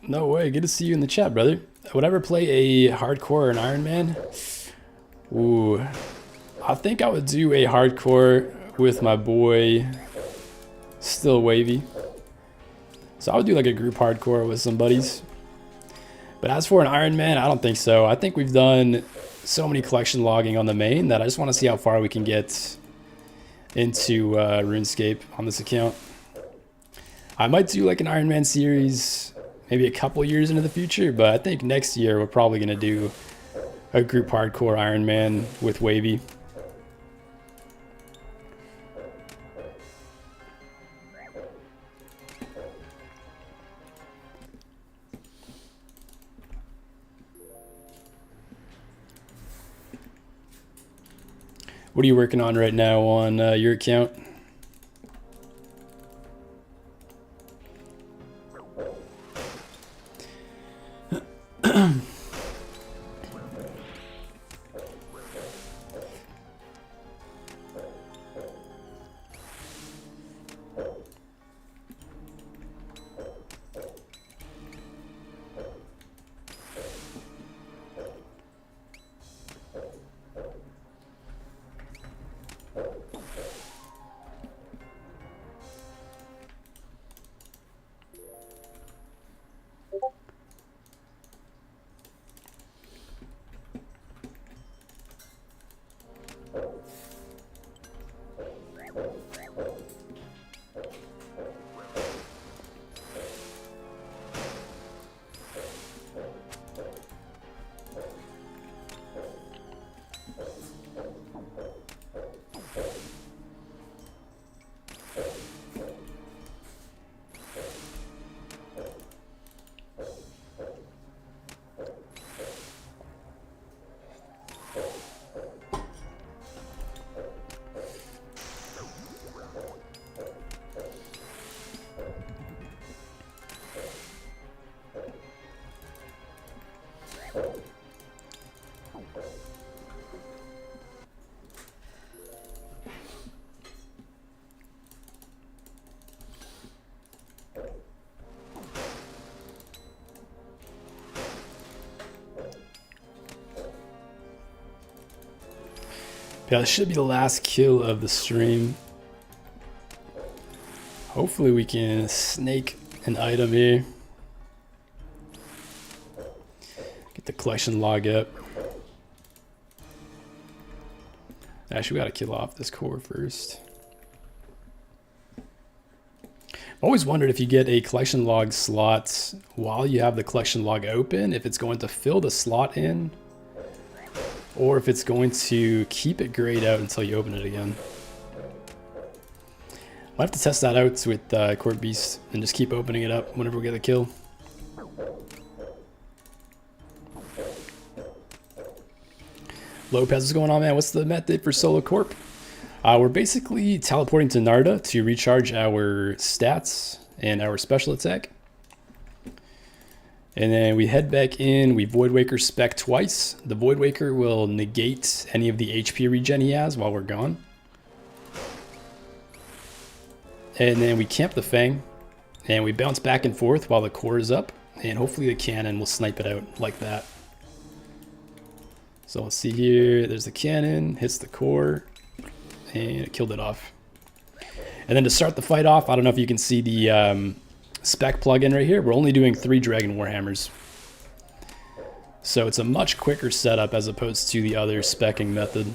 S1: No way, good to see you in the chat, brother. Would I ever play a hardcore or an Iron Man? Ooh, I think I would do a hardcore with my boy, Still Wavy. So I would do like a group hardcore with some buddies. But as for an Iron Man, I don't think so. I think we've done so many collection logging on the main that I just want to see how far we can get into RuneScape on this account. I might do like an Iron Man series maybe a couple years into the future, but I think next year we're probably going to do a group hardcore Iron Man with Wavy. What are you working on right now on your account? Yeah, this should be the last kill of the stream. Hopefully we can snake an item here. Get the collection log up. Actually, we gotta kill off this core first. I've always wondered if you get a collection log slot while you have the collection log open, if it's going to fill the slot in, or if it's going to keep it grayed out until you open it again. I'll have to test that out with Court Beast and just keep opening it up whenever we get a kill. Lopez, what's going on, man? What's the method for solo corp? We're basically teleporting to Narda to recharge our stats and our special attack. And then we head back in, we Void Waker spec twice. The Void Waker will negate any of the HP regen he has while we're gone. And then we camp the Fang, and we bounce back and forth while the core is up, and hopefully the cannon will snipe it out like that. So let's see here, there's the cannon, hits the core, and it killed it off. And then to start the fight off, I don't know if you can see the spec plugin right here. We're only doing 3 Dragon Warhammers. So it's a much quicker setup as opposed to the other specking method.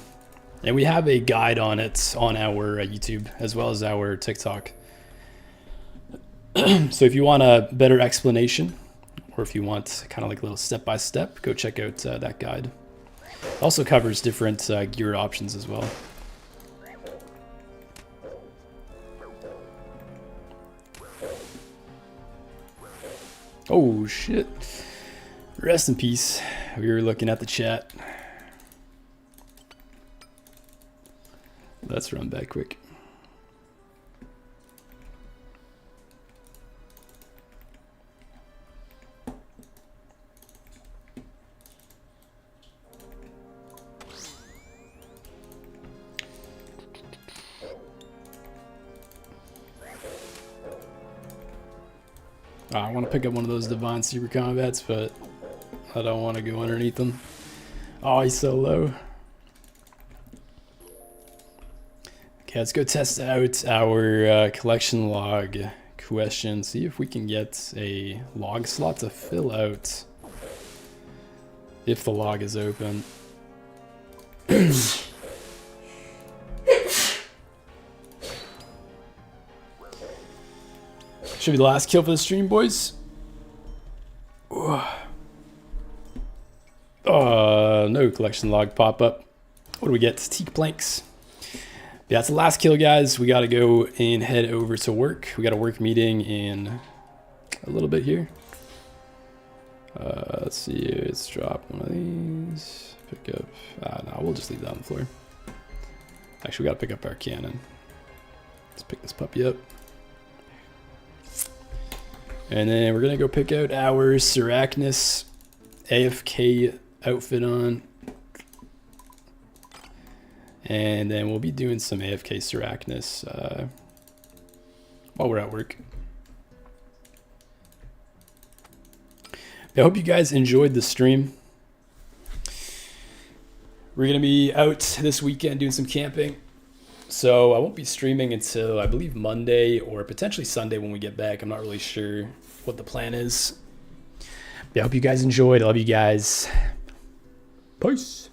S1: And we have a guide on it on our YouTube as well as our TikTok. So if you want a better explanation, or if you want kind of like a little step-by-step, go check out that guide. It also covers different gear options as well. Oh shit. Rest in peace. We were looking at the chat. Let's run back quick. I want to pick up one of those Divine Super Combats, but I don't want to go underneath them. Oh, he's so low. Okay, let's go test out our collection log question. See if we can get a log slot to fill out if the log is open. Should be the last kill for the stream, boys. No collection log pop up. What do we get? Teak planks. Yeah, it's the last kill, guys. We got to go and head over to work. We got a work meeting in a little bit here. Let's see. Let's drop one of these. Pick up. No, we'll just leave that on the floor. Actually, we got to pick up our cannon. Let's pick this puppy up. And then we're going to go pick out our Syrachnus AFK outfit on. And then we'll be doing some AFK Syrachnus while we're at work. I hope you guys enjoyed the stream. We're going to be out this weekend doing some camping. So I won't be streaming until I believe Monday or potentially Sunday when we get back. I'm not really sure what the plan is. I hope you guys enjoyed. I love you guys. Peace.